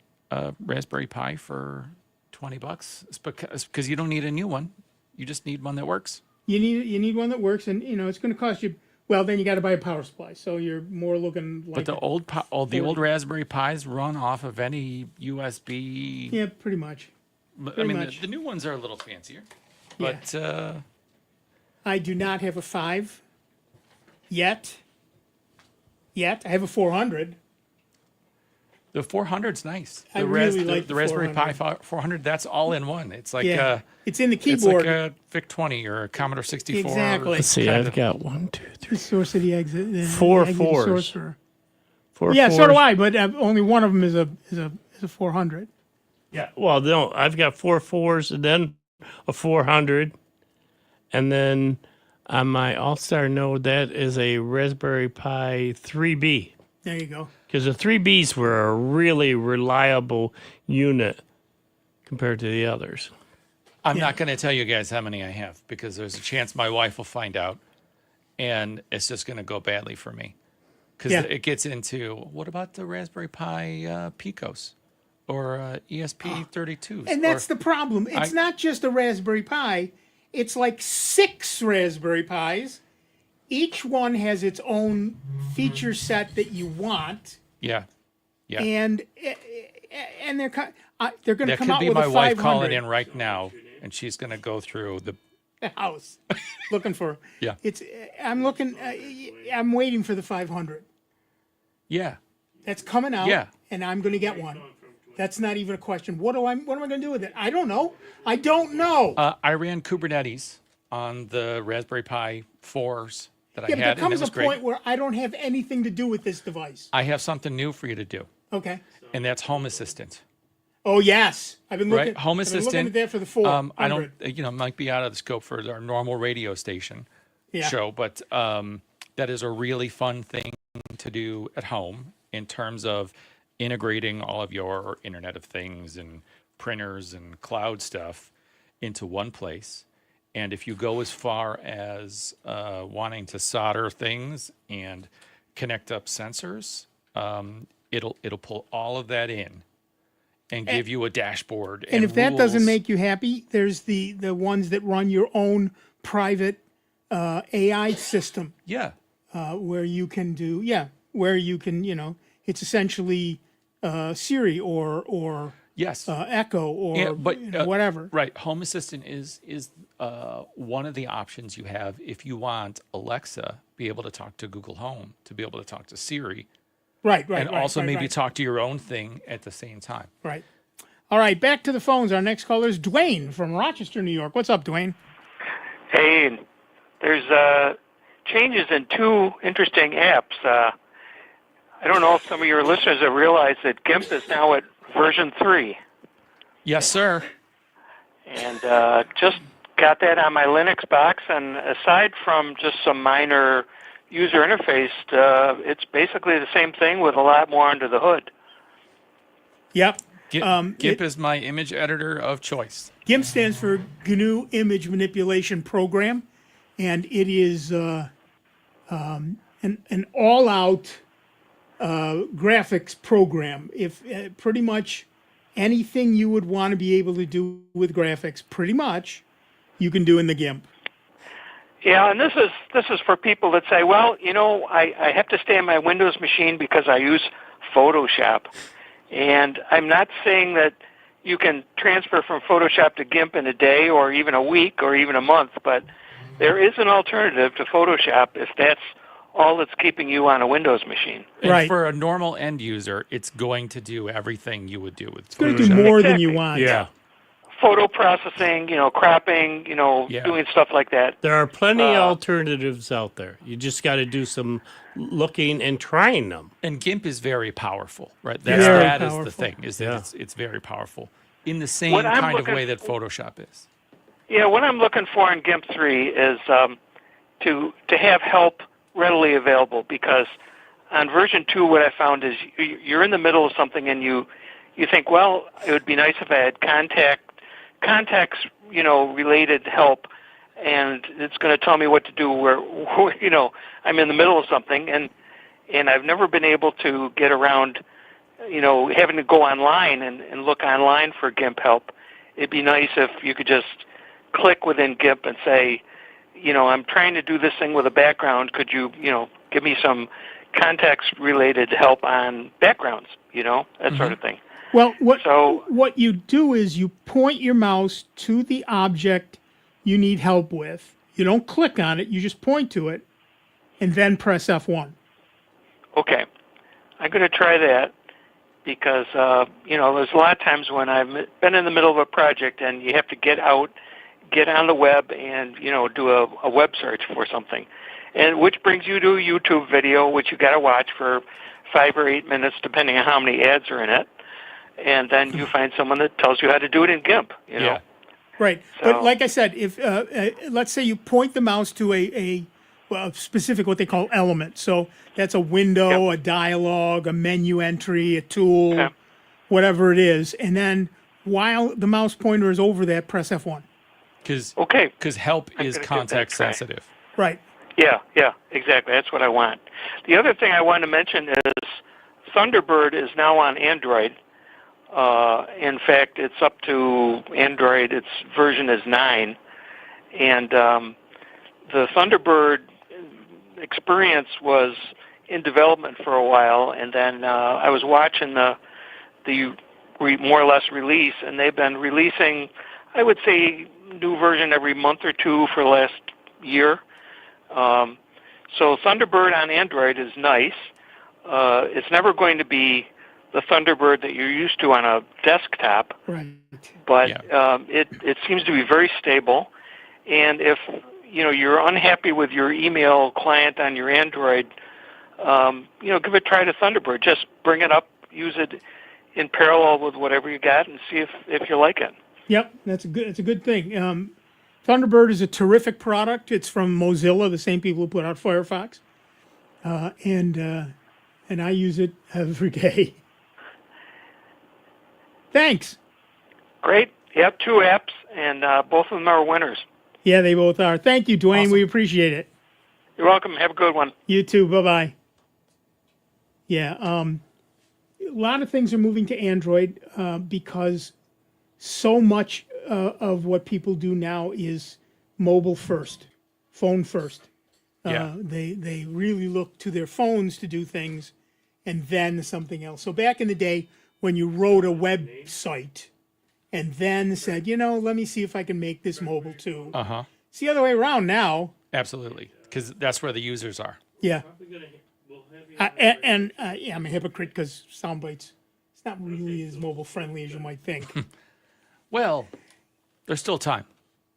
Raspberry Pi for $20 because you don't need a new one. You just need one that works. You need one that works, and it's going to cost you Well, then you got to buy a power supply. So you're more looking like. But the old Raspberry Pis run off of any USB. Yeah, pretty much. I mean, the new ones are a little fancier. But I do not have a 5 yet. I have a 400. The 400's nice. I really like the Raspberry Pi 400. That's all in one. It's like it's in the keyboard. It's like a VIC-20 or a Commodore 64. Exactly. Let's see. I've got 1, 2, 3. The source of the exit. 4 exit fours. Sorcerer. 4 yeah, fours. so do I. But only one of them is a 400. Yeah. Well, no, I've got 4 4s and then a 400, and then on my All-Star node that is a Raspberry Pi 3B. There you go. Because the 3Bs were a really reliable unit compared to the others. I'm not going to tell you guys how many I have because there's a chance my wife will find out, and it's just going to go badly for me. Because it gets into, what about the Raspberry Pi Picos or ESP32s? And that's the problem. It's not just a Raspberry Pi. It's like 6 Raspberry Pis. Each one has its own feature set that you want. Yeah. And they're going to come out with a 500. That could be my wife calling in right now, and she's going to go through the house looking for. Yeah. I'm looking. I'm waiting for the 500. Yeah. That's coming out. Yeah. And I'm going to get one. That's not even a question. What am I going to do with it? I don't know. I don't know. I ran Kubernetes on the Raspberry Pi 4s that I had, but there comes and it was a point great. where I don't have anything to do with this device. I have something new for you to do. Okay. And that's Home Assistant. Oh yes, I've been looking. Right, Home I've been Assistant. looking at that for the 400. I don't, might be out of the scope for our normal radio station show, but that is a really fun thing to do at home in terms of integrating all of your Internet of Things and printers and cloud stuff into one place. And if you go as far as wanting to solder things and connect up sensors, it'll pull all of that in and give you a dashboard. And if that rules. doesn't make you happy, there's the ones that run your own private AI system. Yeah. Where you can it's essentially Siri or yes, Echo or whatever. Right. Home Assistant is one of the options you have if you want Alexa be able to talk to Google Home, to be able to talk to Siri. Right. And also maybe talk to your own thing at the same time. Right. All right, back to the phones. Our next caller is Dwayne from Rochester, New York. What's up, Dwayne? Hey, there's changes in 2 interesting apps. I don't know if some of your listeners have realized that GIMP is now at version 3. Yes, sir. And just got that on my Linux box, and aside from just some minor user interface, it's basically the same thing with a lot more under the hood. Yep. GIMP is my image editor of choice. GIMP stands for GNU Image Manipulation Program, and it is an all-out graphics program. If pretty much anything you would want to be able to do with graphics, pretty much, you can do in the GIMP. Yeah, and this is for people that say, well, I have to stay on my Windows machine because I use Photoshop. And I'm not saying that you can transfer from Photoshop to GIMP in a day or even a week or even a month, but there is an alternative to Photoshop if that's all that's keeping you on a Windows machine. And for a normal end user, it's going to do everything you would do with Photoshop. It's going to do more than you want. Yeah. Photo processing, cropping, doing stuff like that. There are plenty of alternatives out there. You just got to do some looking and trying them. And GIMP is very powerful, right? That is the thing, is that it's very powerful in the same kind of way that Photoshop is. Yeah, what I'm looking for in GIMP 3 is to have help readily available, because on version 2 what I found is you're in the middle of something and you think, well, it would be nice if I had contacts, related help, and it's going to tell me what to do where I'm in the middle of something, and I've never been able to get around, having to go online and look online for GIMP help. It'd be nice if you could just click within GIMP and say, I'm trying to do this thing with a background. Could you, give me some context-related help on backgrounds, that sort of thing. Well, what you do is you point your mouse to the object you need help with. You don't click on it. You just point to it, and then press F1. Okay. I'm going to try that because, there's a lot of times when I've been in the middle of a project and you have to get on the web and, do a web search for something, and which brings you to a YouTube video, which you got to watch for 5 or 8 minutes, depending on how many ads are in it. And then you find someone that tells you how to do it in GIMP, Yeah. Right. But like I said, if let's say you point the mouse to a specific what they call element. So that's a window, a dialog, a menu entry, a tool, whatever it is. And then while the mouse pointer is over that, press F1. Because help is context sensitive. Right. Yeah, exactly. That's what I want. The other thing I want to mention is Thunderbird is now on Android. In fact, it's up to Android. Its version is 9. And the Thunderbird experience was in development for a while. And then I was watching the more or less release, and they've been releasing, I would say, new version every month or two for the last year. So Thunderbird on Android is nice. It's never going to be the Thunderbird that you're used to on a desktop, right? But it seems to be very stable. And if you're unhappy with your email client on your Android, give a try to Thunderbird. Just bring it up, use it in parallel with whatever you got, and see if you like it. Yep, it's a good thing. Thunderbird is a terrific product. It's from Mozilla, the same people who put out Firefox, and I use it every day. Thanks. Great. Yep, 2 apps, and both of them are winners. Yeah, they both are. Thank you, Dwayne. Awesome. We appreciate it. You're welcome. Have a good one. You too. Bye-bye. Yeah, a lot of things are moving to Android because so much of what people do now is mobile first, phone first. They really look to their phones to do things and then something else. So back in the day when you wrote a website and then said, let me see if I can make this mobile too. It's the other way around now. Absolutely, because that's where the users are. Yeah. I'm a hypocrite because Soundbytes, it's not really as mobile friendly as you might think. Well, there's still time.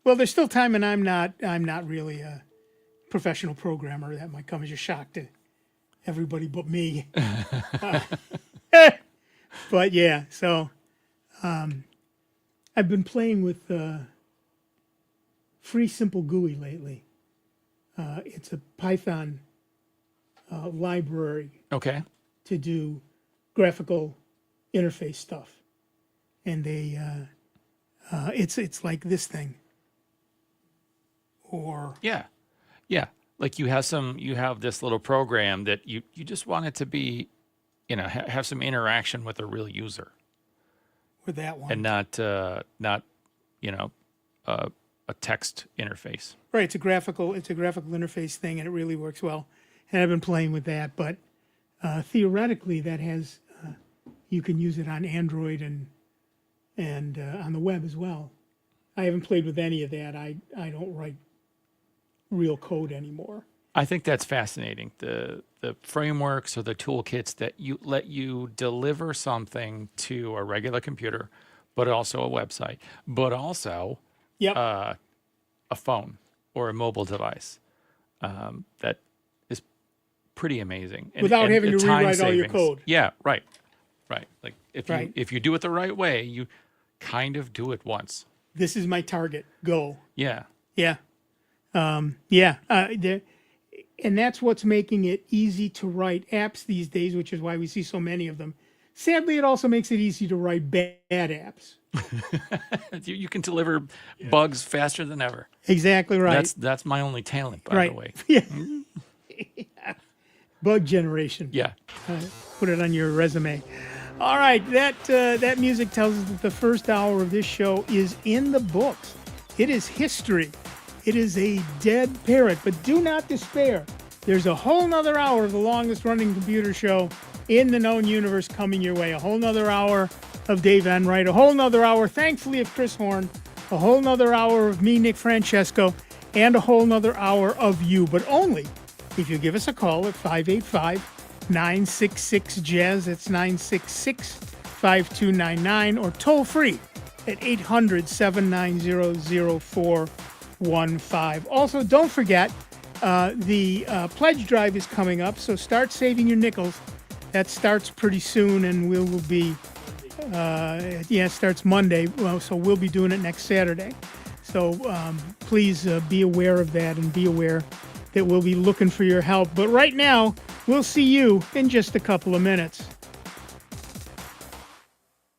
Well, there's still time, and I'm not really a professional programmer. That might come as a shock to everybody but me. But yeah, so I've been playing with Free Simple GUI lately. It's a Python library. Okay. To do graphical interface stuff, and they it's like this thing. Or yeah, like you have this little program that you just want it to be, have some interaction with a real user. With that one, and not a text interface. Right, it's a graphical interface thing, and it really works well. And I've been playing with that, but theoretically, that has you can use it on Android and on the web as well. I haven't played with any of that. I don't write real code anymore. I think that's fascinating. The frameworks or the toolkits that let you deliver something to a regular computer, but also a website, but also a phone or a mobile device. That is pretty amazing. Without having to rewrite all your code. Yeah, right. Like if you do it the right way, you kind of do it once. This is my target. Go. Yeah. And that's what's making it easy to write apps these days, which is why we see so many of them. Sadly, it also makes it easy to write bad apps. You can deliver bugs faster than ever. Exactly right. That's my only talent, by the way. Yeah. Bug generation. Yeah. Put it on your resume. All right, that music tells us that the first hour of this show is in the books. It is history. It is a dead parrot, but do not despair. There's a whole nother hour of the longest running computer show in the known universe coming your way. A whole nother hour of Dave Enright, a whole nother hour, thankfully, of Chris Horn, a whole nother hour of me, Nick Francesco, and a whole nother hour of you, but only if you give us a call at 585-966-JAZZ. That's 966-5299, or toll free at 800-790-0415. Also, don't forget, the pledge drive is coming up, so start saving your nickels. That starts pretty soon, and we will be, it starts Monday, so we'll be doing it next Saturday. So please be aware of that, and be aware that we'll be looking for your help. But right now, we'll see you in just a couple of minutes.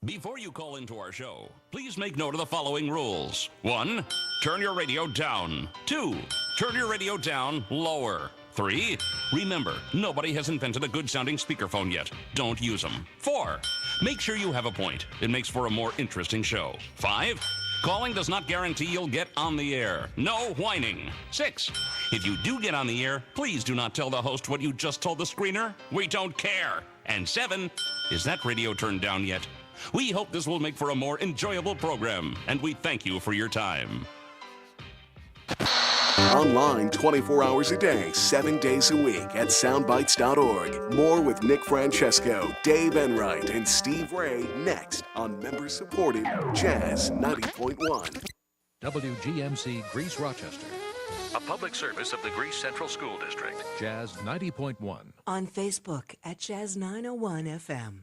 Before you call into our show, please make note of the following rules. 1, turn your radio down. 2, turn your radio down lower. 3, remember, nobody has invented a good-sounding speakerphone yet. Don't use them. 4, make sure you have a point. It makes for a more interesting show. 5, calling does not guarantee you'll get on the air. No whining. 6, if you do get on the air, please do not tell the host what you just told the screener. We don't care. And 7, is that radio turned down yet? We hope this will make for a more enjoyable program, and we thank you for your time. Online 24 hours a day, 7 days a week at soundbytes.org. More with Nick Francesco, Dave Enright, and Steve Ray next on member-supported Jazz 90.1. WGMC Greece Rochester. A public service of the Greece Central School District. Jazz 90.1. On Facebook at Jazz 901 FM.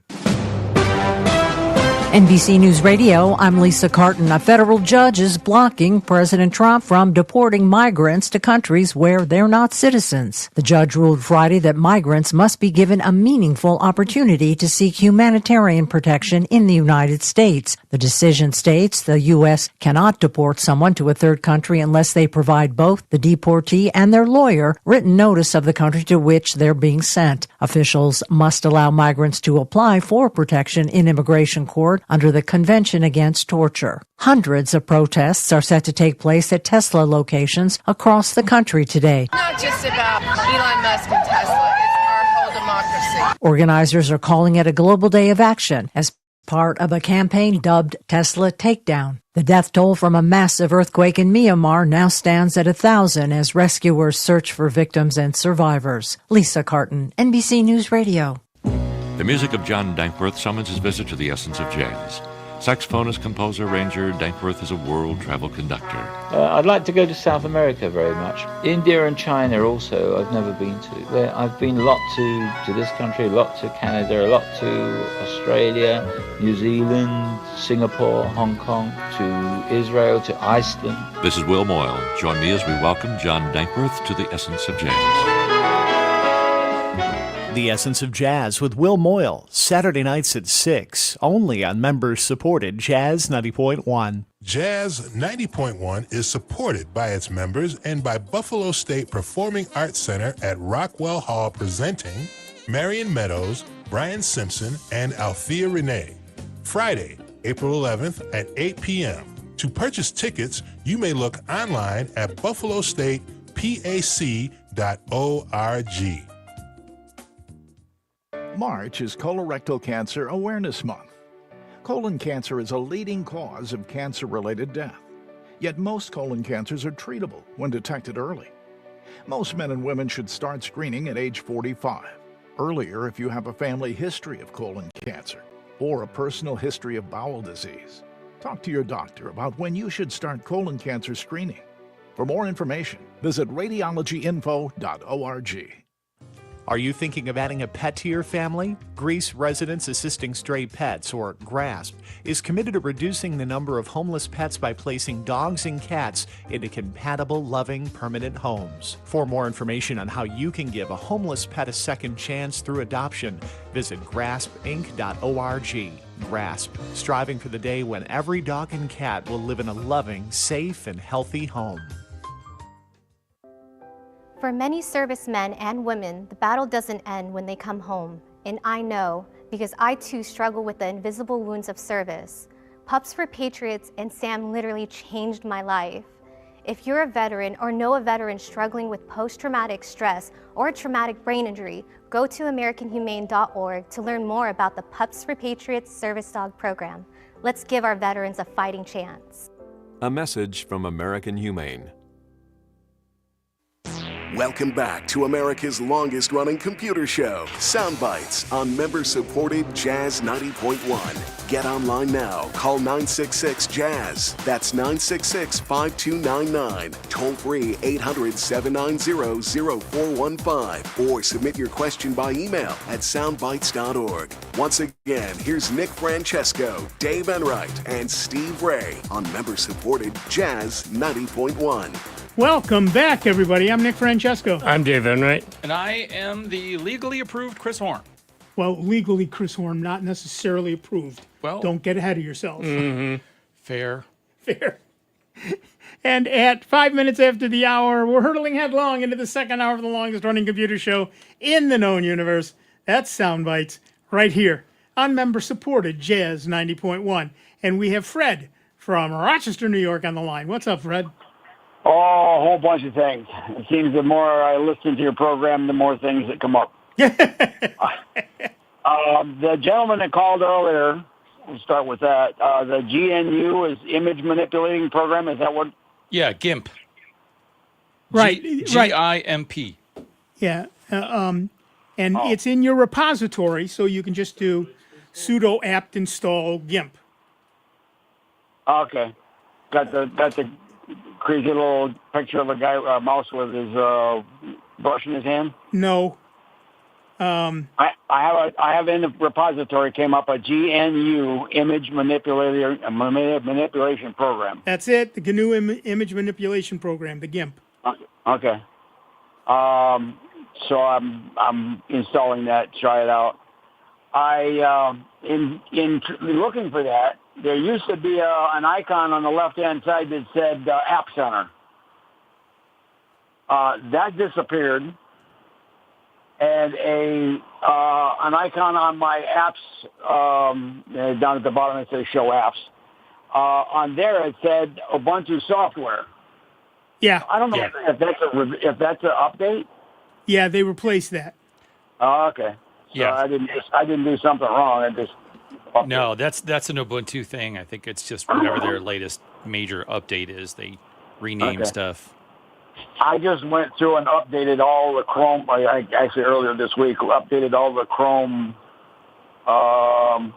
NBC News Radio, I'm Lisa Carton. A federal judge is blocking President Trump from deporting migrants to countries where they're not citizens. The judge ruled Friday that migrants must be given a meaningful opportunity to seek humanitarian protection in the United States. The decision states the U.S. cannot deport someone to a third country unless they provide both the deportee and their lawyer written notice of the country to which they're being sent. Officials must allow migrants to apply for protection in immigration court under the Convention Against Torture. Hundreds of protests are set to take place at Tesla locations across the country today. Not just about Elon Musk and Tesla, it's our whole democracy. Organizers are calling it a global day of action as part of a campaign dubbed Tesla Takedown. The death toll from a massive earthquake in Myanmar now stands at 1,000 as rescuers search for victims and survivors. Lisa Carton, NBC News Radio. The music of John Dankworth summons his visit to the essence of jazz. Saxophonist, composer, arranger, Dankworth is a world travel conductor. I'd like to go to South America very much. India and China also I've never been to. I've been a lot to this country, a lot to Canada, a lot to Australia, New Zealand, Singapore, Hong Kong, to Israel, to Iceland. This is Will Moyle. Join me as we welcome John Dankworth to the essence of jazz. The Essence of Jazz with Will Moyle, Saturday nights at 6, only on members-supported Jazz 90.1. Jazz 90.1 is supported by its members and by Buffalo State Performing Arts Center at Rockwell Hall, presenting Marion Meadows, Brian Simpson, and Althea Renee. Friday, April 11th at 8 p.m. To purchase tickets, you may look online at buffalostatepac.org. March is Colorectal Cancer Awareness Month. Colon cancer is a leading cause of cancer-related death. Yet most colon cancers are treatable when detected early. Most men and women should start screening at age 45. Earlier if you have a family history of colon cancer or a personal history of bowel disease. Talk to your doctor about when you should start colon cancer screening. For more information, visit radiologyinfo.org. Are you thinking of adding a pet to your family? Greece Residents Assisting Stray Pets, or GRASP, is committed to reducing the number of homeless pets by placing dogs and cats into compatible, loving, permanent homes. For more information on how you can give a homeless pet a second chance through adoption, visit graspinc.org. GRASP, striving for the day when every dog and cat will live in a loving, safe, and healthy home. For many servicemen and women, the battle doesn't end when they come home. And I know, because I too struggle with the invisible wounds of service. Pups for Patriots and Sam literally changed my life. If you're a veteran or know a veteran struggling with post-traumatic stress or a traumatic brain injury, go to AmericanHumane.org to learn more about the Pups for Patriots Service Dog Program. Let's give our veterans a fighting chance. A message from American Humane. Welcome back to America's longest-running computer show, Soundbites, on member-supported Jazz 90.1. Get online now. Call 966-JAZZ. That's 966-5299. Toll-free 800-790-0415. Or submit your question by email at soundbites.org. Once again, here's Nick Francesco, Dave Enright, and Steve Ray on member-supported Jazz 90.1. Welcome back, everybody. I'm Nick Francesco. I'm Dave Enright. And I am the legally approved Chris Horn. Well, legally Chris Horn, not necessarily approved. Well, don't get ahead of yourself. Fair. And at 5 minutes after the hour, we're hurtling headlong into the second hour of the longest-running computer show in the known universe. That's Soundbites right here on member-supported Jazz 90.1. And we have Fred from Rochester, New York on the line. What's up, Fred? Oh, a whole bunch of things. It seems the more I listen to your program, the more things that come up. The gentleman that called earlier, we'll start with that. The GNU is image manipulating program. Is that what? Yeah, GIMP. Right. GIMP. Yeah. And it's in your repository, so you can just do sudo apt install GIMP. Okay. Got the crazy little picture of a guy, mouse with his brush in his hand? No. I have in the repository came up a GNU image manipulation program. That's it, the GNU image manipulation program, the GIMP. Okay. So I'm installing that. Try it out. In looking for that, there used to be an icon on the left-hand side that said App Center. That disappeared, and an icon on my apps down at the bottom it says Show Apps. On there it said Ubuntu Software. Yeah. I don't know if that's an update. Yeah, they replaced that. Oh, okay. So Yeah. I didn't do something wrong. I just No, that's an Ubuntu thing. I think it's just whatever their latest major update is. They rename stuff. I just went through and updated all the Chrome. Actually, earlier this week, updated all the Chrome on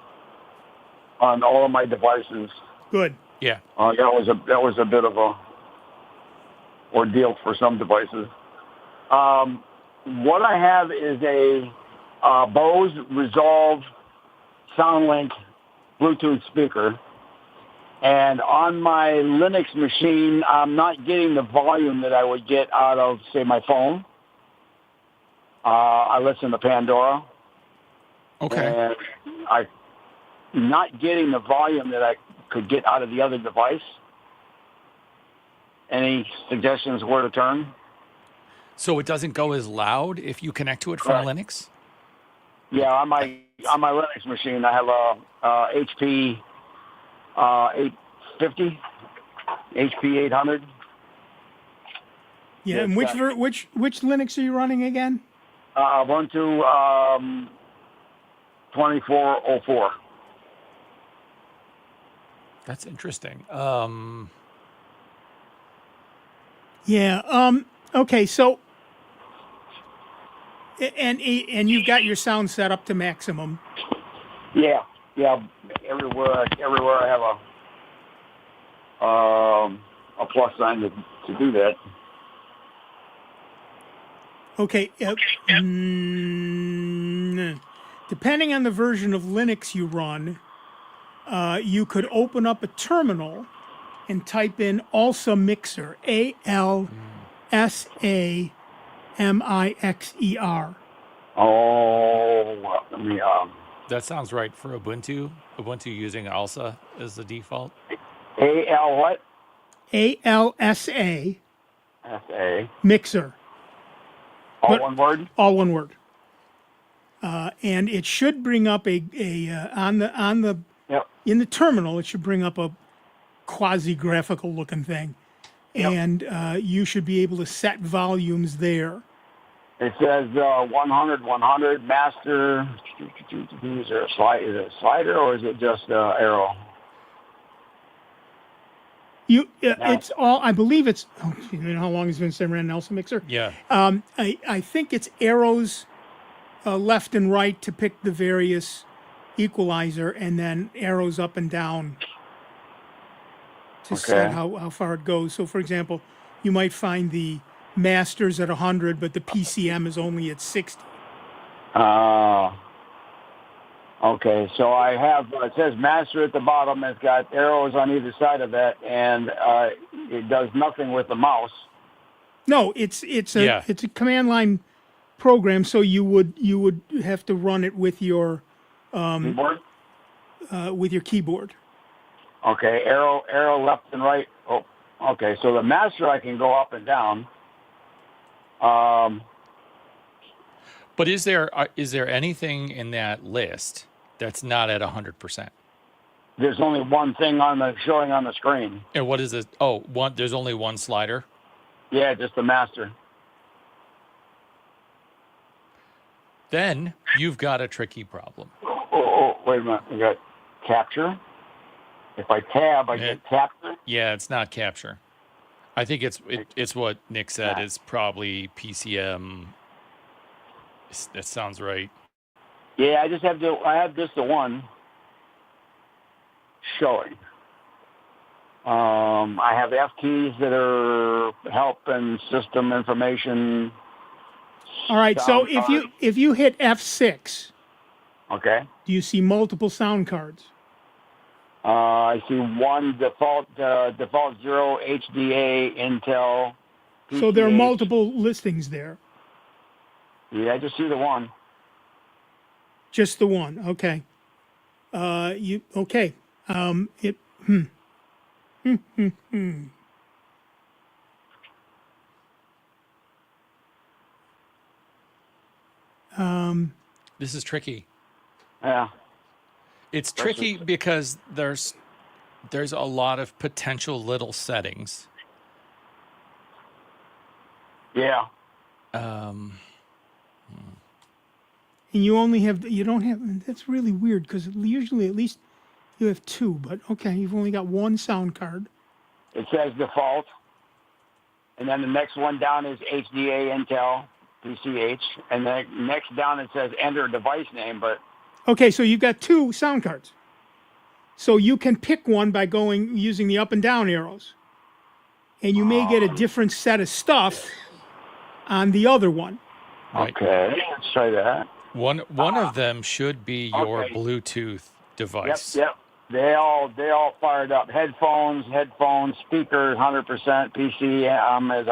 all of my devices. Good. Yeah. That was a bit of a ordeal for some devices. What I have is a BOSE Resolve SoundLink Bluetooth speaker, and on my Linux machine, I'm not getting the volume that I would get out of, say, my phone. I listen to Pandora. Okay. And I'm not getting the volume that I could get out of the other device. Any suggestions where to turn? So it doesn't go as loud if you connect to it from Linux? Yeah, on my Linux machine, I have a HP 850, HP 800. Yeah, and which Linux are you running again? Ubuntu 2404. That's interesting. Yeah. Okay. So, and you've got your sound set up to maximum. Yeah. Everywhere I have a plus sign to do that. Okay. Depending on the version of Linux you run, you could open up a terminal and type in ALSA Mixer, ALSAMIXER. Oh, let me. That sounds right for Ubuntu. Ubuntu using ALSA as the default. AL what? ALSA. SA. Mixer. All one word. All one word. And it should bring up in the terminal. It should bring up a quasi-graphical looking thing. and you should be able to set volumes there. It says 100, 100, master. Is there a slide? Is it a slider or is it just arrow? It's all. I believe it's. Oh, you know how long it's been since I ran an Nelson mixer? Yeah. I think it's arrows left and right to pick the various equalizer, and then arrows up and down to set how far it goes. So, for example, you might find the master's at 100, but the PCM is only at 60. Okay, so I have, it says master at the bottom. It's got arrows on either side of that, and it does nothing with the mouse. No, it's a command line program, so you would have to run it with your keyboard. With your keyboard. Okay, arrow left and right. Oh, okay. So the master I can go up and down. But is there anything in that list that's not at 100%? There's only one thing showing on the screen. And what is it? Oh, there's only one slider? Yeah, just the master. Then you've got a tricky problem. Oh, wait a minute. We got capture. If I tab, I get capture. Yeah, it's not capture. I think it's what Nick said. It's probably PCM. That sounds right. Yeah, I have just the one showing. I have F keys that are help and system information. All right, so if you hit F6, okay, do you see multiple sound cards? I see one default 0 HDA Intel. PCH. So there are multiple listings there. Yeah, I just see the one. Just the one. Okay. Okay. This is tricky. Yeah. It's tricky because there's a lot of potential little settings. Yeah. And you don't have, that's really weird because usually at least you have two, but okay, you've only got one sound card. It says default. And then the next one down is HDA Intel PCH. And then next down it says enter device name, but. Okay, so you've got two sound cards. So you can pick one by using the up and down arrows. And you may get a different set of stuff on the other one. Okay, let's try that. One of them should be your Bluetooth device. Yep. They all fired up. Headphones, speakers, 100%. PC is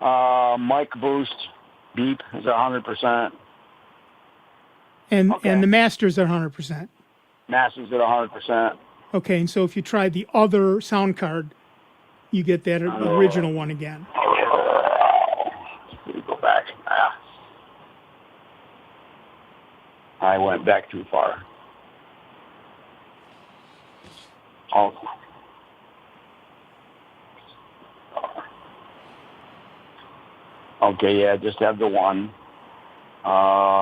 100%. Mic boost, beep is 100%. And the masters are 100%. Masters at 100%. Okay, and so if you try the other sound card, you get that original one again. Go back. I went back too far. Oh. Okay, yeah, just have the one. F6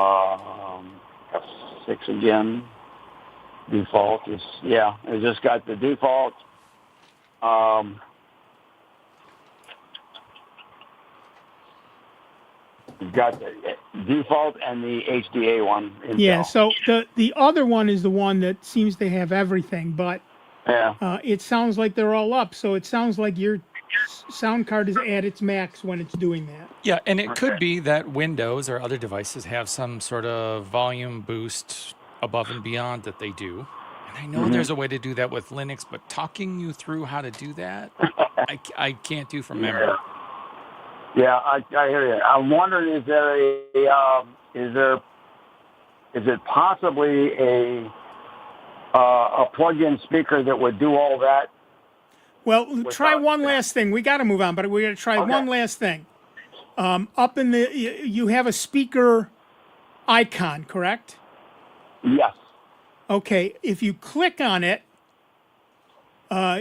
again. Default is, yeah, it just got the default. You've got the default and the HDA one. Intel. Yeah, so the other one is the one that seems to have everything, but it sounds like they're all up. So it sounds like your sound card is at its max when it's doing that. Yeah, and it could be that Windows or other devices have some sort of volume boost above and beyond that they do. And I know there's a way to do that with Linux, but talking you through how to do that, I can't do from memory. Yeah, I hear you. I'm wondering, is it possibly a plug-in speaker that would do all that? Well, try one last thing. We got to move on, but we got to try one last thing. Up in you have a speaker icon, correct? Yes. Okay, if you click on it,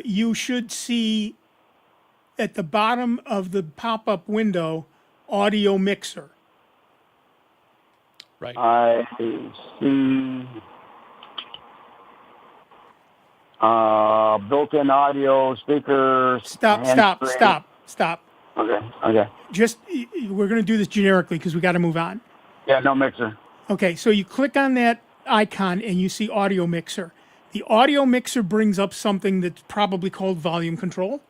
you should see at the bottom of the pop-up window, audio mixer. Right. I see built-in audio speaker. Stop. Okay. Just, we're going to do this generically because we got to move on. Yeah, no mixer. Okay, so you click on that icon and you see audio mixer. The audio mixer brings up something that's probably called volume control.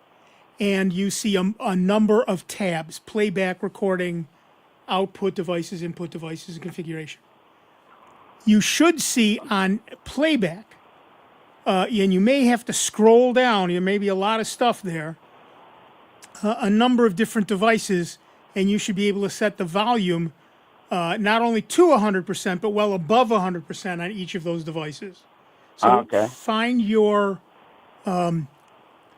And you see a number of tabs: playback, recording, output devices, input devices, and configuration. You should see on playback, and you may have to scroll down, there may be a lot of stuff there, a number of different devices, and you should be able to set the volume not only to 100%, but well above 100% on each of those devices. So find your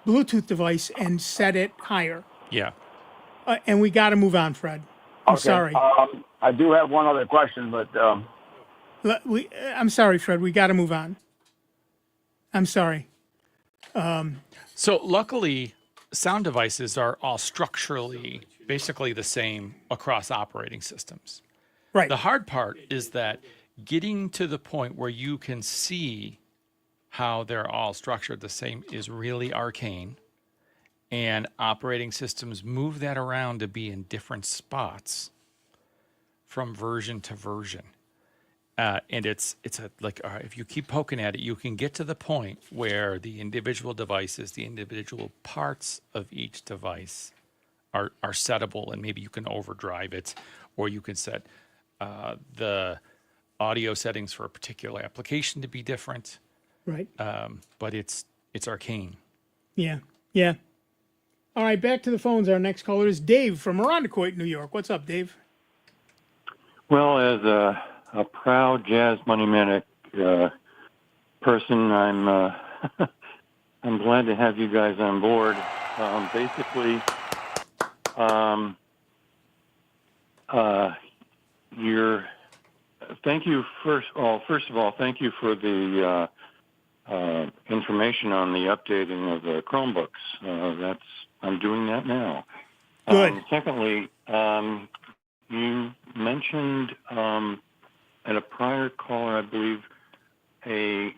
Bluetooth device and set it higher. Yeah. And we got to move on, Fred. I'm sorry. I do have one other question, but I'm sorry, Fred. We got to move on. I'm sorry. So luckily, sound devices are all structurally basically the same across operating systems. Right. The hard part is that getting to the point where you can see how they're all structured the same is really arcane, and operating systems move that around to be in different spots from version to version. And it's like, all right, if you keep poking at it, you can get to the point where the individual devices, the individual parts of each device are settable, and maybe you can overdrive it, or you can set the audio settings for a particular application to be different. Right. But it's arcane. Yeah. All right, back to the phones. Our next caller is Dave from Irondequoit, New York. What's up, Dave? Well, as a proud Jazz Money Manic person, I'm I'm glad to have you guys on board. Basically, thank you first of all, thank you for the information on the updating of the Chromebooks. I'm doing that now. Good. Secondly, you mentioned at a prior caller, I believe, a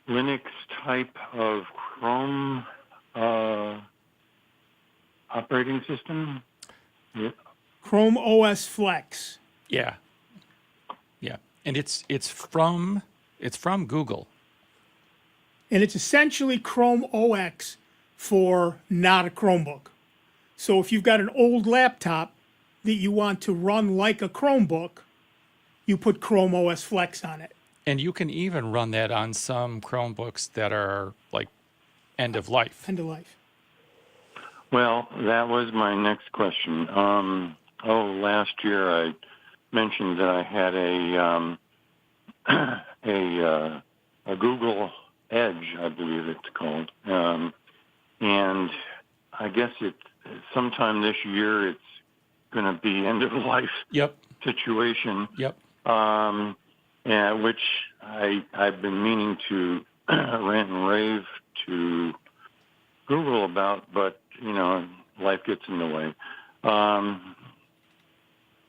Linux type of Chrome operating system. Yeah. ChromeOS Flex. Yeah. And it's from Google. And it's essentially Chrome OS for not a Chromebook. So if you've got an old laptop that you want to run like a Chromebook, you put Chrome OS Flex on it. And you can even run that on some Chromebooks that are like end of life. End of life. Well, that was my next question. Last year I mentioned that I had a Google Edge, I believe it's called, and I guess sometime this year it's going to be end of life situation. Yep. Which I've been meaning to rant and rave to Google about, but life gets in the way.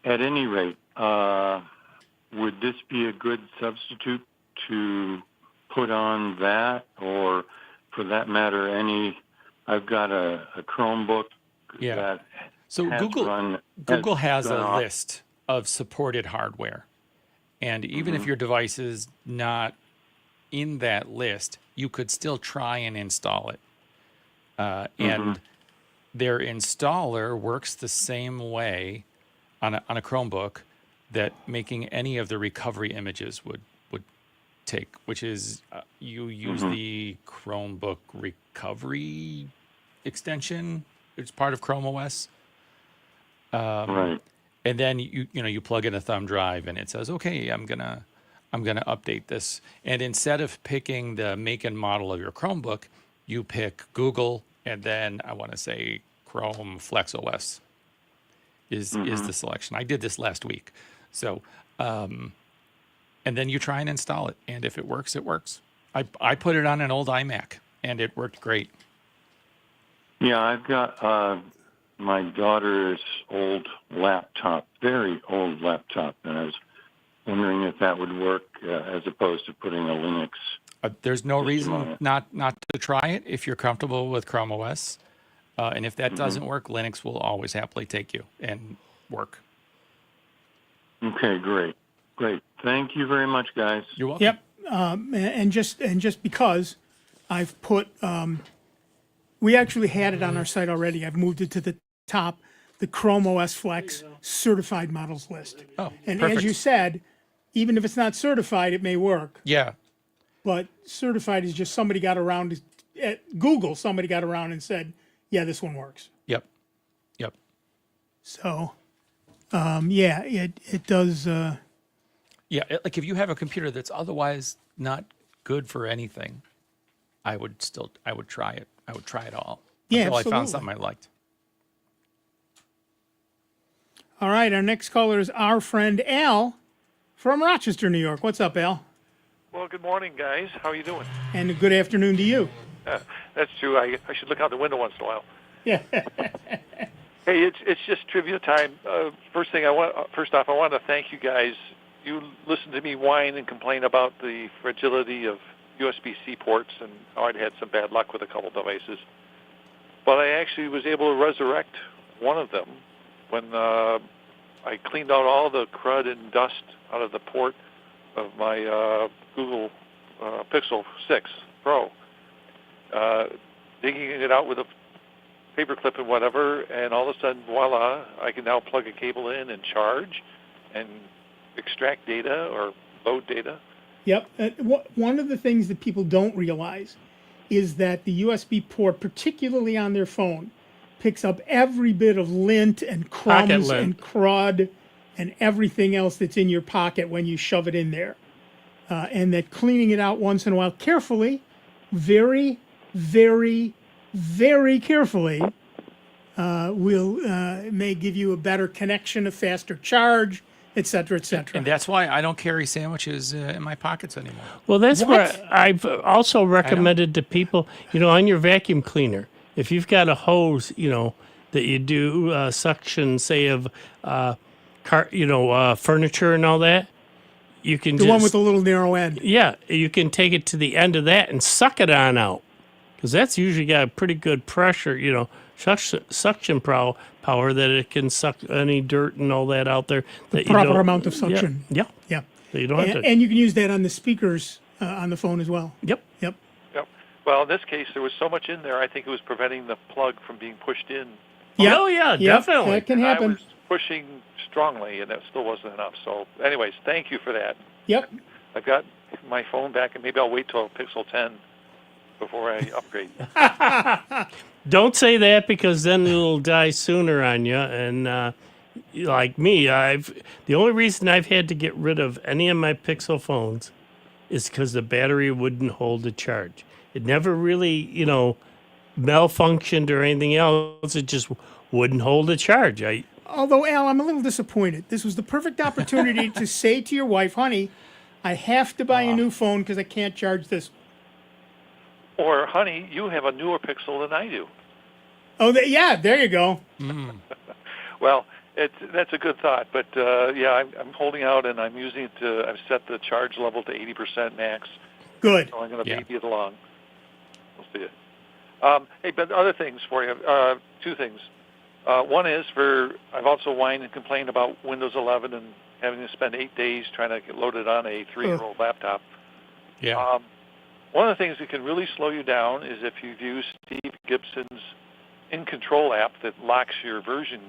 At any rate, would this be a good substitute to put on that, or for that matter, I've got a Chromebook that Google has a list of supported hardware. And even if your device is not in that list, you could still try and install it. And their installer works the same way on a Chromebook that making any of the recovery images would take, which is you use the Chromebook recovery extension. It's part of Chrome OS. Right. And then you plug in a thumb drive and it says, okay, I'm gonna update this. And instead of picking the make and model of your Chromebook, you pick Google, and then I want to say Chrome Flex OS is the selection. I did this last week. So, and then you try and install it. And if it works, it works. I put it on an old iMac and it worked great. Yeah, I've got my daughter's old laptop, very old laptop, and I was wondering if that would work as opposed to putting a Linux. There's no system on reason it. not to try it if you're comfortable with Chrome OS. And if that doesn't work, Linux will always happily take you and work. Okay, great. Thank you very much, guys. You're welcome. Yep. And just because I've put, we actually had it on our site already. I've moved it to the top, the ChromeOS Flex certified models list. Oh, and perfect. as you said, even if it's not certified, it may work. Yeah. But certified is just somebody got around at Google. Somebody got around and said, "Yeah, this one works." Yep. So, yeah, it does. Yeah, like if you have a computer that's otherwise not good for anything, I would try it. I would try it all. Yeah, until I absolutely. found something I liked. All right, our next caller is our friend Al from Rochester, New York. What's up, Al? Well, good morning, guys. How are you doing? And good afternoon to you. That's true. I should look out the window once in a while. Yeah. Hey, it's just trivia time. First off, I want to thank you guys. You listened to me whine and complain about the fragility of USB-C ports and how I'd had some bad luck with a couple devices. But I actually was able to resurrect one of them when I cleaned out all the crud and dust out of the port of my Google Pixel 6 Pro. Digging it out with a paperclip and whatever, and all of a sudden, voila, I can now plug a cable in and charge and extract data or load data. Yep. One of the things that people don't realize is that the USB port, particularly on their phone, picks up every bit of lint and crumbs and crud and everything else that's in your pocket when you shove it in there. And that cleaning it out once in a while carefully, very, very, very carefully, may give you a better connection, a faster charge, et cetera, et cetera. And that's why I don't carry sandwiches in my pockets anymore. Well, that's what I've also recommended to people, on your vacuum cleaner. If you've got a hose, that you do suction, say, of, furniture and all that, you can the one with the little narrow end. Yeah, you can take it to the end of that and suck it on out. Because that's usually got a pretty good pressure, suction power that it can suck any dirt and all that out there. The proper amount of suction. Yeah. So you don't have to. And you can use that on the speakers on the phone as well. Yep. Well, in this case, there was so much in there, I think it was preventing the plug from being pushed in. Yep. Oh, yeah, definitely. That can happen. I was pushing strongly, and that still wasn't enough. So, anyways, thank you for that. Yep. I've got my phone back, and maybe I'll wait till Pixel 10 before I upgrade. Don't say that, because then it'll die sooner on you. And like me, the only reason I've had to get rid of any of my Pixel phones is because the battery wouldn't hold a charge. It never really, malfunctioned or anything else. It just wouldn't hold a charge. Although, Al, I'm a little disappointed. This was the perfect opportunity to say to your wife, honey, I have to buy a new phone because I can't charge this. Or, honey, you have a newer Pixel than I do. Oh, yeah, there you go. Well, that's a good thought. But, I'm holding out, and I'm using it to, I've set the charge level to 80% max. Good. So I'm going to baby it along. We'll see it. Hey, but other things for you, two things. One is I've also whined and complained about Windows 11 and having to spend 8 days trying to get loaded on a 3-year-old laptop. Yeah. One of the things that can really slow you down is if you've used Steve Gibson's In Control app that locks your version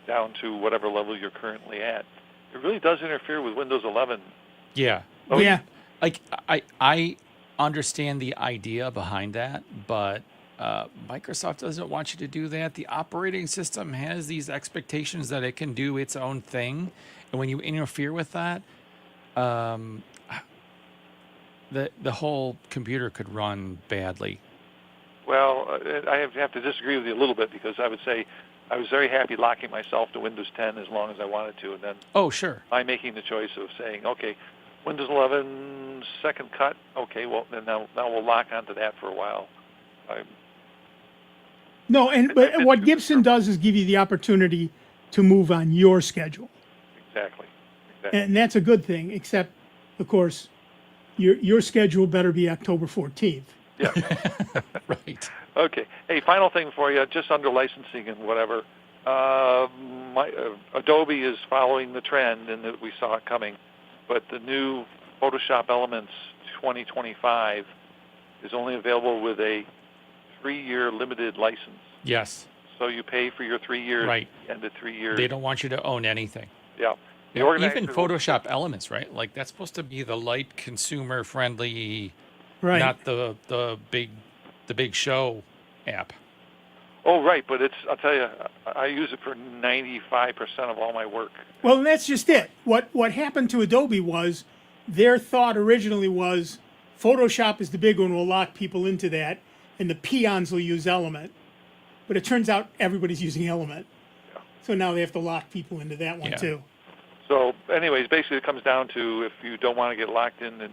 down to whatever level you're currently at. It really does interfere with Windows 11. Yeah. Oh, yeah. Like I understand the idea behind that, but Microsoft doesn't want you to do that. The operating system has these expectations that it can do its own thing, and when you interfere with that, the whole computer could run badly. Well, I have to disagree with you a little bit, because I would say I was very happy locking myself to Windows 10 as long as I wanted to, and then I'm making the choice of saying, okay, Windows 11 second cut, okay, well, then now we'll lock onto that for a while. No, but what Gibson does is give you the opportunity to move on your schedule. Exactly. And that's a good thing, except, of course, your schedule better be October 14th. Yeah. Right. Okay. Hey, final thing for you, just under licensing and whatever. Adobe is following the trend, and that we saw it coming. But the new Photoshop Elements 2025 is only available with a 3-year limited license. Yes. So you pay for your 3 years, Right. and the 3 years. They don't want you to own anything. Yeah. Even Photoshop Elements, right? Like that's supposed to be the light consumer friendly, right? Not the big show app. Oh, right. But I'll tell you, I use it for 95% of all my work. Well, that's just it. What happened to Adobe was their thought originally was Photoshop is the big one, will lock people into that, and the peons will use Element. But it turns out everybody's using Element. Yeah. So now they have to lock people into that one too. So anyways, basically it comes down to if you don't want to get locked into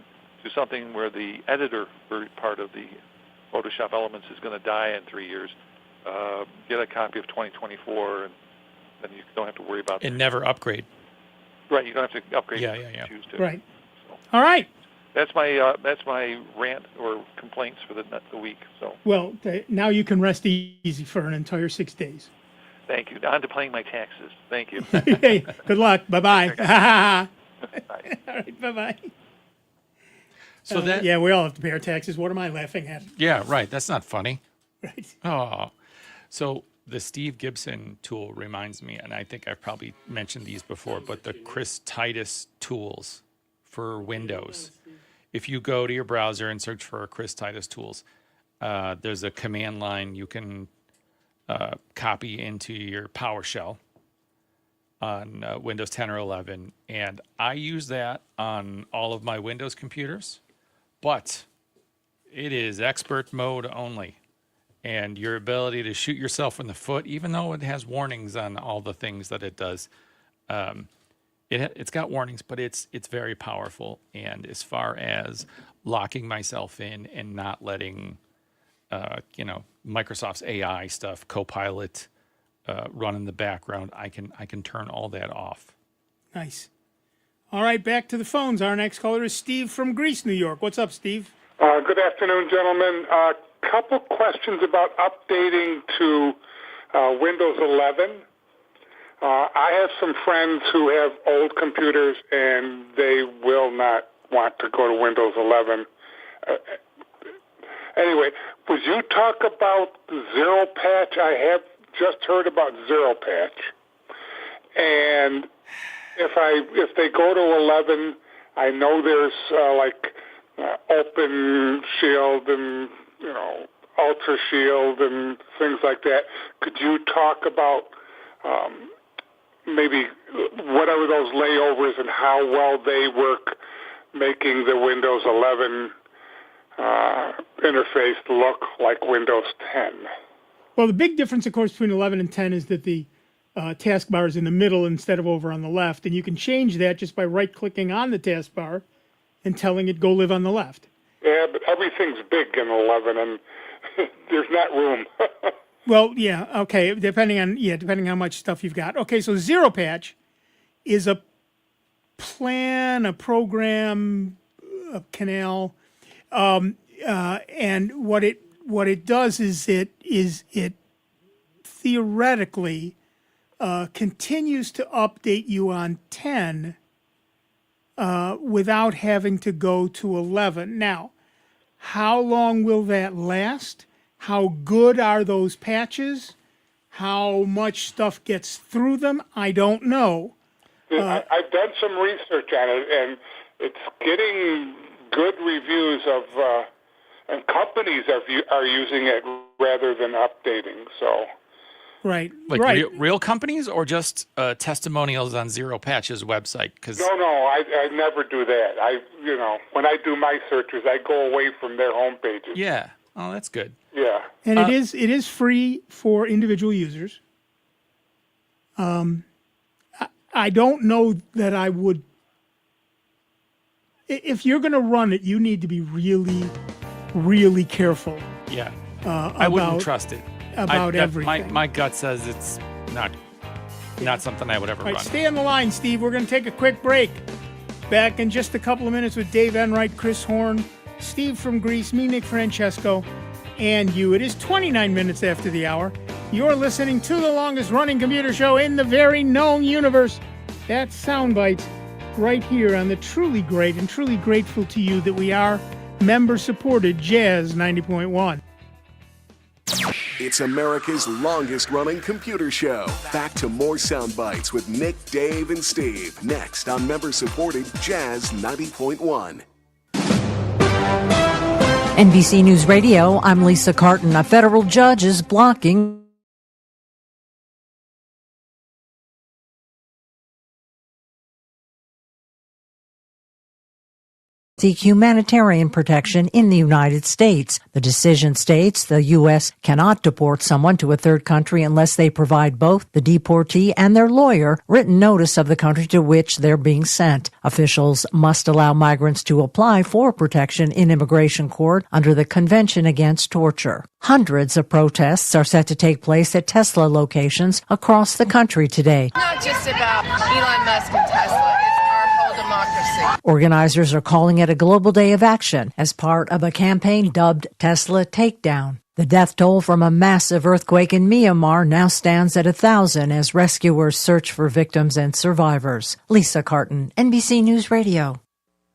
something where the editor part of the Photoshop Elements is going to die in 3 years, get a copy of 2024, and then you don't have to worry about and never upgrade. Right, you don't have to upgrade. Yeah. If you choose to. Right. So. All right. That's my rant or complaints for the week. So. Well, now you can rest easy for an entire 6 days. Thank you. On to paying my taxes. Thank you. Hey, good luck. Bye-bye. Bye. All right, bye-bye. So yeah, we all have to pay our taxes. What am I laughing at? Yeah, right. That's not funny. Right. Oh, so the Steve Gibson tool reminds me, and I think I've probably mentioned these before, but the Chris Titus tools for Windows. If you go to your browser and search for Chris Titus tools, there's a command line you can copy into your PowerShell on Windows 10 or 11. And I use that on all of my Windows computers, but it is expert mode only. And your ability to shoot yourself in the foot, even though it has warnings on all the things that it does, it's got warnings, but it's very powerful. And as far as locking myself in and not letting Microsoft's AI stuff, Copilot, run in the background, I can turn all that off. Nice. All right, back to the phones. Our next caller is Steve from Greece, New York. What's up, Steve? Good afternoon, gentlemen. Couple questions about updating to Windows 11. I have some friends who have old computers, and they will not want to go to Windows 11. Anyway, would you talk about Zero Patch? I have just heard about Zero Patch. And if they go to 11, I know there's Open Shield and Ultra Shield and things like that. Could you talk about maybe what are those layovers and how well they work, making the Windows 11 interface look like Windows 10? Well, the big difference, of course, between 11 and 10 is that the taskbar is in the middle instead of over on the left, and you can change that just by right-clicking on the taskbar and telling it go live on the left. Yeah, but everything's big in 11, and there's not room. Well, yeah, okay, depending on how much stuff you've got. Okay, so Zero Patch is a plan, a program, a canal, and what it does is it theoretically continues to update you on 10 without having to go to 11. Now, how long will that last? How good are those patches? How much stuff gets through them? I don't know. I've done some research on it, and it's getting good reviews and companies are using it rather than updating. So, right, real companies or just testimonials on Zero Patch's website? No, I never do that. When I do my searches, I go away from their home pages. Yeah. Oh, that's good. Yeah. And it is free for individual users. I don't know that I would. If you're going to run it, you need to be really, really careful. Yeah. I wouldn't trust it. about everything. My gut says it's not something I would ever All right, run. stay on the line, Steve. We're going to take a quick break. Back in just a couple of minutes with Dave Enright, Chris Horn, Steve from Greece, me, Nick Francesco, and you. It is 29 minutes after the hour. You're listening to the longest-running computer show in the very known universe. That's Soundbites, right here on the truly great and truly grateful to you that we are member-supported Jazz 90.1. It's America's longest-running computer show. Back to more Sound Bites with Nick, Dave, and Steve. Next on member-supported Jazz 90.1. NBC News Radio, I'm Lisa Carton. A federal judge is blocking seek humanitarian protection in the United States. The decision states the U.S. cannot deport someone to a third country unless they provide both the deportee and their lawyer written notice of the country to which they're being sent. Officials must allow migrants to apply for protection in immigration court under the Convention Against Torture. Hundreds of protests are set to take place at Tesla locations across the country today. Not just about Elon Musk and Tesla. It's our whole democracy. Organizers are calling it a global day of action as part of a campaign dubbed Tesla Takedown. The death toll from a massive earthquake in Myanmar now stands at 1,000 as rescuers search for victims and survivors. Lisa Carton, NBC News Radio.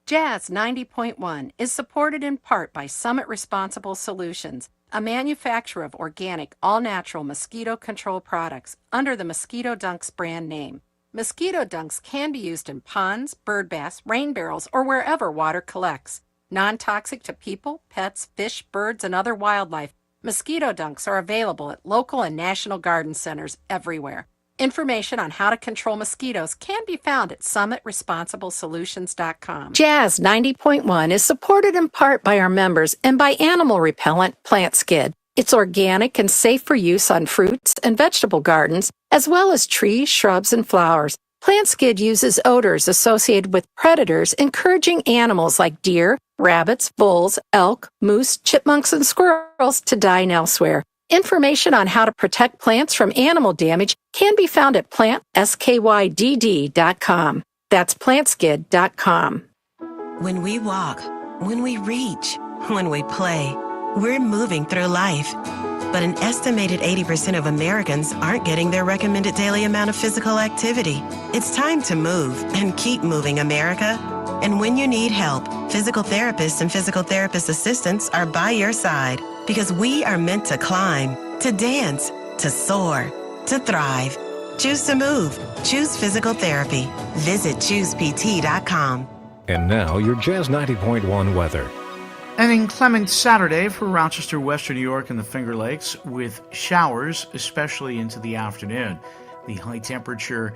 Jazz 90.1 is supported in part by Summit Responsible Solutions, a manufacturer of organic, all-natural mosquito control products under the Mosquito Dunks brand name. Mosquito dunks can be used in ponds, bird baths, rain barrels, or wherever water collects. Non-toxic to people, pets, fish, birds, and other wildlife, mosquito dunks are available at local and national garden centers everywhere. Information on how to control mosquitoes can be found at summitresponsibleSolutions.com. Jazz 90.1 is supported in part by our members and by animal repellent Plant Skid. It's organic and safe for use on fruits and vegetable gardens, as well as trees, shrubs, and flowers. Plant Skid uses odors associated with predators, encouraging animals like deer, rabbits, bulls, elk, moose, chipmunks, and squirrels to dine elsewhere. Information on how to protect plants from animal damage can be found at plantskyd.com. That's plantskid.com. When we walk, when we reach, when we play, we're moving through life. But an estimated 80% of Americans aren't getting their recommended daily amount of physical activity. It's time to move and keep moving, America. And when you need help, physical therapists and physical therapist assistants are by your side because we are meant to climb, to dance, to soar, to thrive. Choose to move. Choose physical therapy. Visit ChoosePT.com. And now your Jazz 90.1 weather. An inclement Saturday for Rochester, Western New York, and the Finger Lakes, with showers, especially into the afternoon. The high temperature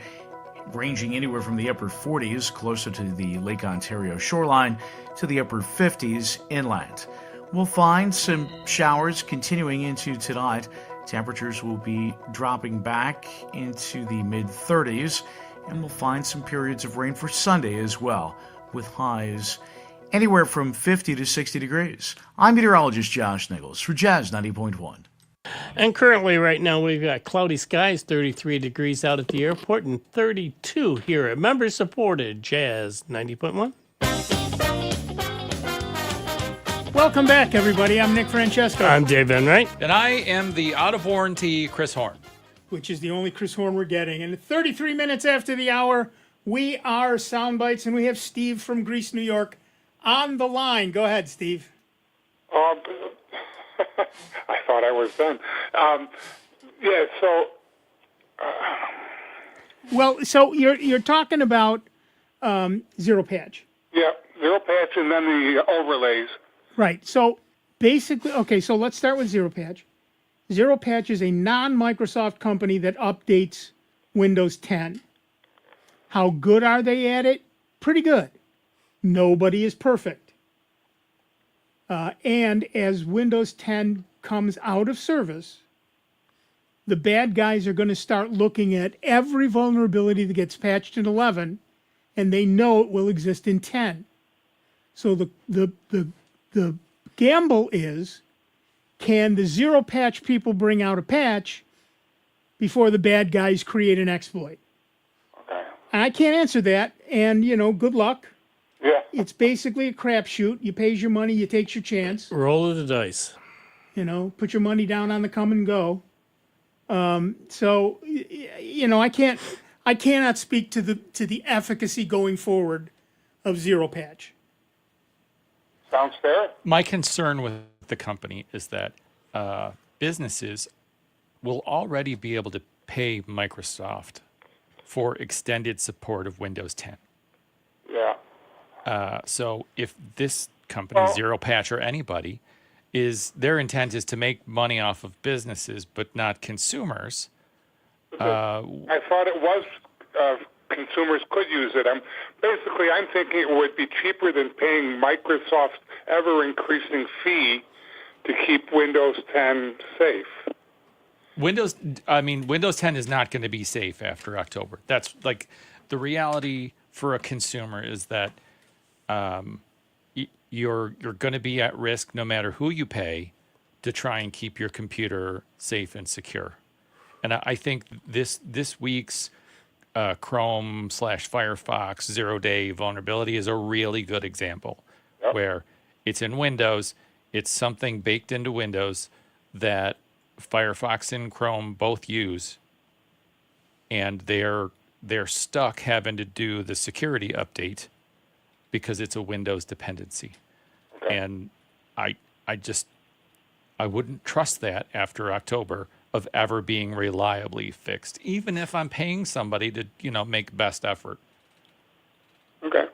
ranging anywhere from the upper 40s, closer to the Lake Ontario shoreline, to the upper 50s inland. We'll find some showers continuing into tonight. Temperatures will be dropping back into the mid-30s, and we'll find some periods of rain for Sunday as well, with highs anywhere from 50 to 60 degrees. I'm meteorologist Josh Nichols for Jazz 90.1. And currently right now we've got cloudy skies, 33 degrees out at the airport, and 32 here at member-supported Jazz 90.1. Welcome back, everybody. I'm Nick Francesco. I'm Dave Enright. And I am the out-of-warranty Chris Horn. Which is the only Chris Horn we're getting. And 33 minutes after the hour, we are Soundbites, and we have Steve from Greece, New York, on the line. Go ahead, Steve. I thought I was done. So you're talking about Zero Patch. Yeah, Zero Patch and then the overlays. Right. So basically, okay, so let's start with Zero Patch. Zero Patch is a non-Microsoft company that updates Windows 10. How good are they at it? Pretty good. Nobody is perfect. And as Windows 10 comes out of service, the bad guys are going to start looking at every vulnerability that gets patched in 11, and they know it will exist in 10. So the gamble is, can the zero patch people bring out a patch before the bad guys create an exploit? Okay. And I can't answer that. And, good luck. Yeah. It's basically a crapshoot. You pays your money, you takes your chance. Roll of the dice. Put your money down on the come and go. So, I cannot speak to the efficacy going forward of zero patch. Sounds fair. My concern with the company is that businesses will already be able to pay Microsoft for extended support of Windows 10. Yeah. So if this company, Zero Patch or anybody, their intent is to make money off of businesses but not consumers. I thought it was consumers could use it. I'm thinking it would be cheaper than paying Microsoft's ever-increasing fee to keep Windows 10 safe. Windows 10 is not going to be safe after October. That's like the reality for a consumer is that you're going to be at risk no matter who you pay to try and keep your computer safe and secure. And I think this week's Chrome/Firefox 0-day vulnerability is a really good example where it's in Windows. It's something baked into Windows that Firefox and Chrome both use, and they're stuck having to do the security update because it's a Windows dependency. Okay. And I wouldn't trust that after October of ever being reliably fixed, even if I'm paying somebody to, make best effort. Okay.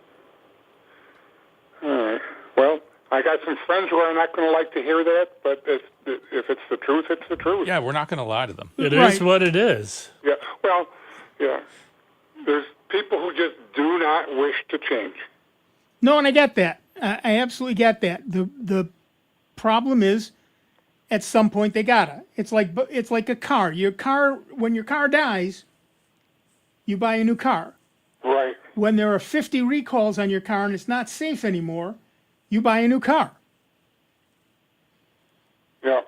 All right. Well, I got some friends who are not going to like to hear that, but if it's the truth, it's the truth. Yeah, we're not going to lie to them. It is what it is. Yeah. Well, yeah. There's people who just do not wish to change. No, and I get that. I absolutely get that. The problem is, at some point they gotta. It's like a car. When your car dies, you buy a new car. Right. When there are 50 recalls on your car and it's not safe anymore, you buy a new car. Yeah.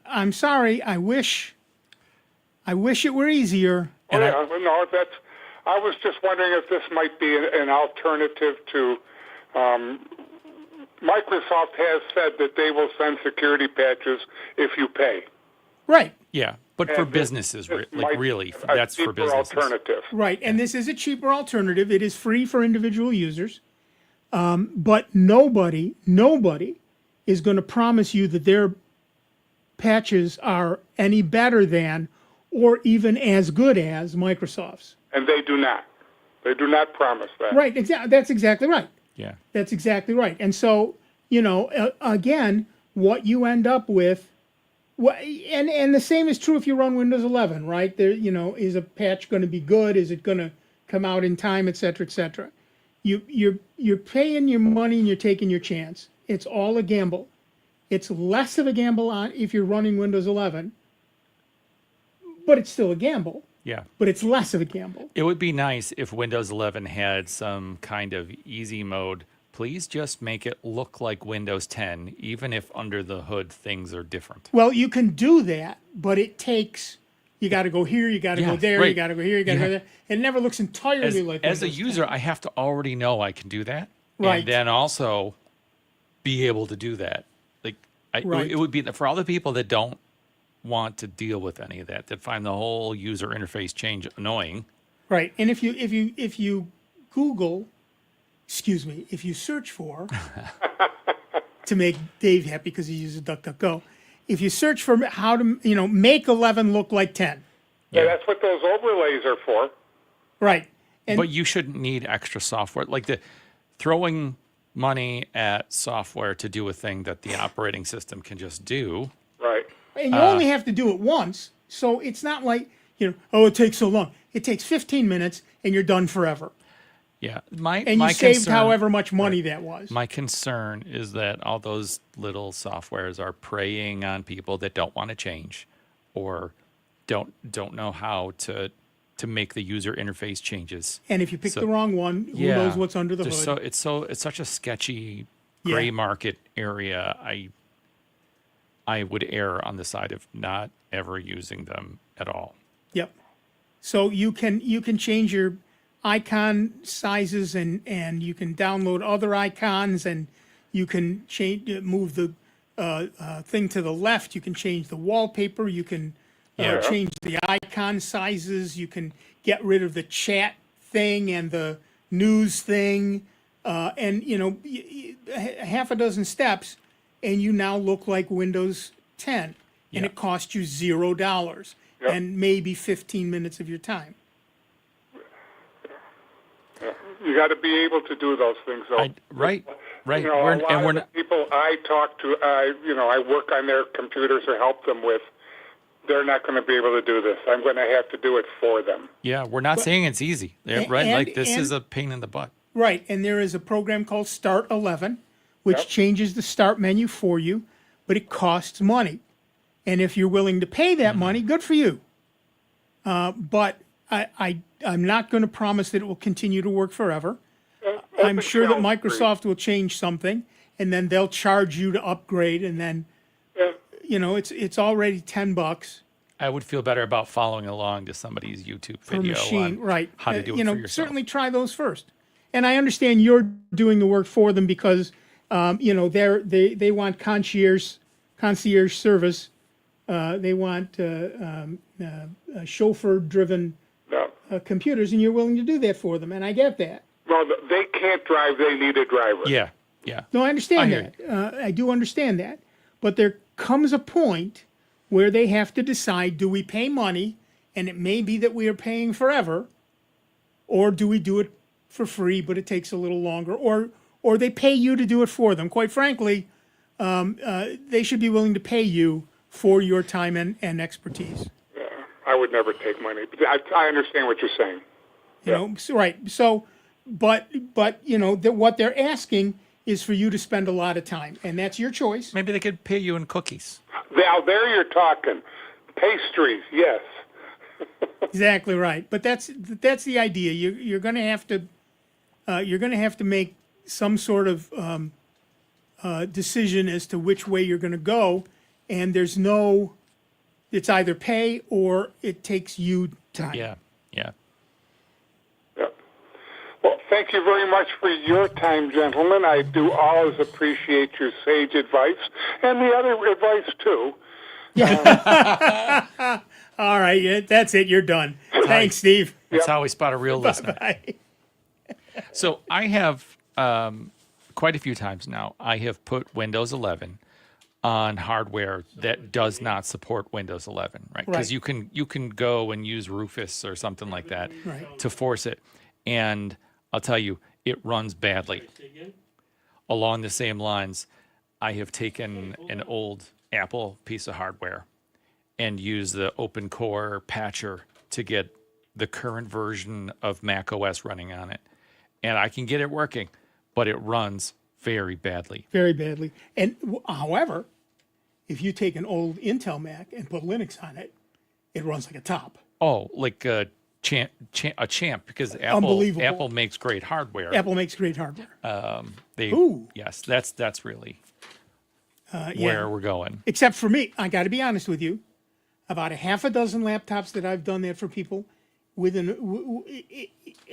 I'm sorry. I wish it were easier. I was just wondering if this might be an alternative to. Microsoft has said that they will send security patches if you pay. Right. Yeah, but for businesses, that's for businesses. Alternative. Right, and this is a cheaper alternative. It is free for individual users, but nobody is going to promise you that their patches are any better than or even as good as Microsoft's. And they do not. They do not promise that. Right, that's exactly right. Yeah. That's exactly right. And so, again, what you end up with, and the same is true if you run Windows 11, right? There, is a patch going to be good? Is it going to come out in time, et cetera, et cetera? You're paying your money and you're taking your chance. It's all a gamble. It's less of a gamble if you're running Windows 11, but it's still a gamble. Yeah. But it's less of a gamble. It would be nice if Windows 11 had some kind of easy mode. Please just make it look like Windows 10, even if under the hood things are different. Well, you can do that, but it takes, you got to go here, you got to go there, you got to go here, you got to go there. It never looks entirely like Windows As a user, 10. I have to already know I can do that. Right. And then also be able to do that. It would be for all the people that don't want to deal with any of that find the whole user interface change annoying. Right. And if you Google, if you search for to make Dave happy because he uses DuckDuckGo, if you search for how to make 11 look like 10. Yeah, that's what those overlays are for. Right. But you shouldn't need extra software. Like throwing money at software to do a thing that the operating system can just do. Right. And you only have to do it once, so it's not like, it takes so long. It takes 15 minutes, and you're done forever. Yeah. And you saved however much money that was. My concern is that all those little softwares are preying on people that don't want to change or don't know how to make the user interface changes. And if you pick the wrong one, who knows what's under the hood? It's such a sketchy gray market area, I would err on the side of not ever using them at all. Yep. So you can change your icon sizes and you can download other icons and you can move the thing to the left. You can change the wallpaper. You can change the icon sizes. You can get rid of the chat thing and the news thing. And, half a dozen steps, and you now look like Windows 10. And it costs you $0 and maybe 15 minutes of your time. You got to be able to do those things, though. Right. A lot of the people I talk to, I work on their computers or help them with, they're not going to be able to do this. I'm going to have to do it for them. Yeah, we're not saying it's easy, right? This is a pain in the butt. Right, and there is a program called Start 11, which changes the start menu for you, but it costs money. And if you're willing to pay that money, good for you. But I'm not going to promise that it will continue to work forever. I'm sure that Microsoft will change something, and then they'll charge you to upgrade, and then, it's already $10. I would feel better about following along to somebody's YouTube video on how to do it for yourself. Certainly try those first. And I understand you're doing the work for them because, they want concierge service. They want chauffeur-driven computers, and you're willing to do that for them, and I get that. Well, they can't drive. They need a driver. Yeah. No, I understand that. I do understand that. But there comes a point where they have to decide, do we pay money, and it may be that we are paying forever, or do we do it for free, but it takes a little longer, or they pay you to do it for them. Quite frankly, they should be willing to pay you for your time and expertise. Yeah, I would never take money. But I understand what you're saying. Right. So, but what they're asking is for you to spend a lot of time, and that's your choice. Maybe they could pay you in cookies. Now, there you're talking. Pastries, yes. Exactly right. But that's the idea. You're going to have to make some sort of decision as to which way you're going to go, and it's either pay or it takes you time. Yeah. Well, thank you very much for your time, gentlemen. I do always appreciate your sage advice and the other advice, too. All right, that's it. You're done. Thanks, Steve. That's how we spot a real listener. Bye. So I have quite a few times now, I have put Windows 11 on hardware that does not support Windows 11, right? Because you can go and use Rufus or something like that to force it. And I'll tell you, it runs badly. Along the same lines, I have taken an old Apple piece of hardware and used the Open Core patcher to get the current version of Mac OS running on it. And I can get it working, but it runs very badly. Very badly. And however, if you take an old Intel Mac and put Linux on it, it runs like a top. Oh, like a champ, because Apple makes great hardware. Apple makes great hardware. Yes, that's really where we're going. Except for me, I got to be honest with you. About a half a dozen laptops that I've done that for people,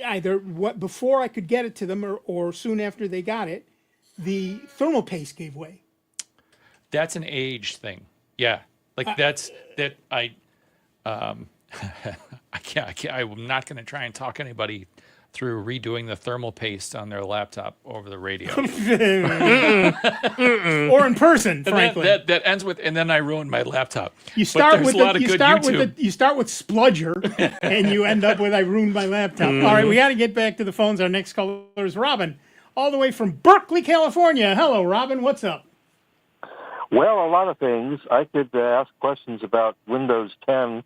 either before I could get it to them or soon after they got it, the thermal paste gave way. That's an age thing. Yeah, like I can't. I'm not going to try and talk anybody through redoing the thermal paste on their laptop over the radio. Or in person, frankly. That ends with, and then I ruined my laptop. You start with Spludger, and you end up with I ruined my laptop. All right, we got to get back to the phones. Our next caller is Robin, all the way from Berkeley, California. Hello, Robin. What's up? Well, a lot of things. I could ask questions about Windows 10,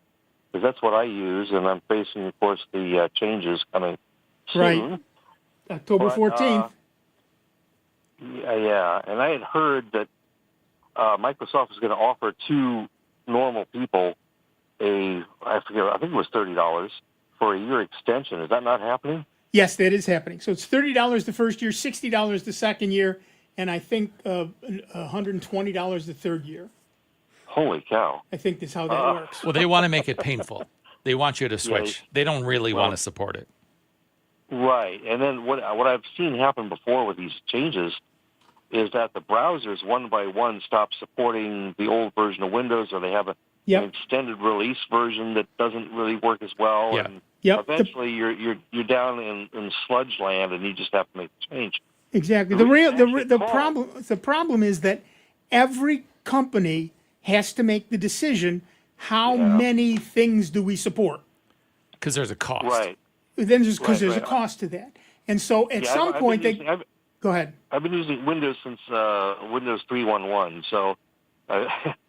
because that's what I use, and I'm facing, of course, the changes coming soon. Right. October 14th. Yeah, and I had heard that Microsoft was going to offer two normal people I think it was $30 for a year extension. Is that not happening? Yes, that is happening. So it's $30 the first year, $60 the second year, and I think $120 the third year. Holy cow! I think that's how that works. Well, they want to make it painful. They want you to switch. Yeah, they don't really want to support it. Right, and then what I've seen happen before with these changes is that the browsers one by one stop supporting the old version of Windows, or they have an extended release version that doesn't really work as well. Yeah. And eventually, you're down in sludge land, and you just have to make the change. Exactly. The problem is that every company has to make the decision: how many things do we support? Because there's a cost. Right. Then there's there's a cost to that, and so at some point go ahead. I've been using Windows since Windows 3.1.1, so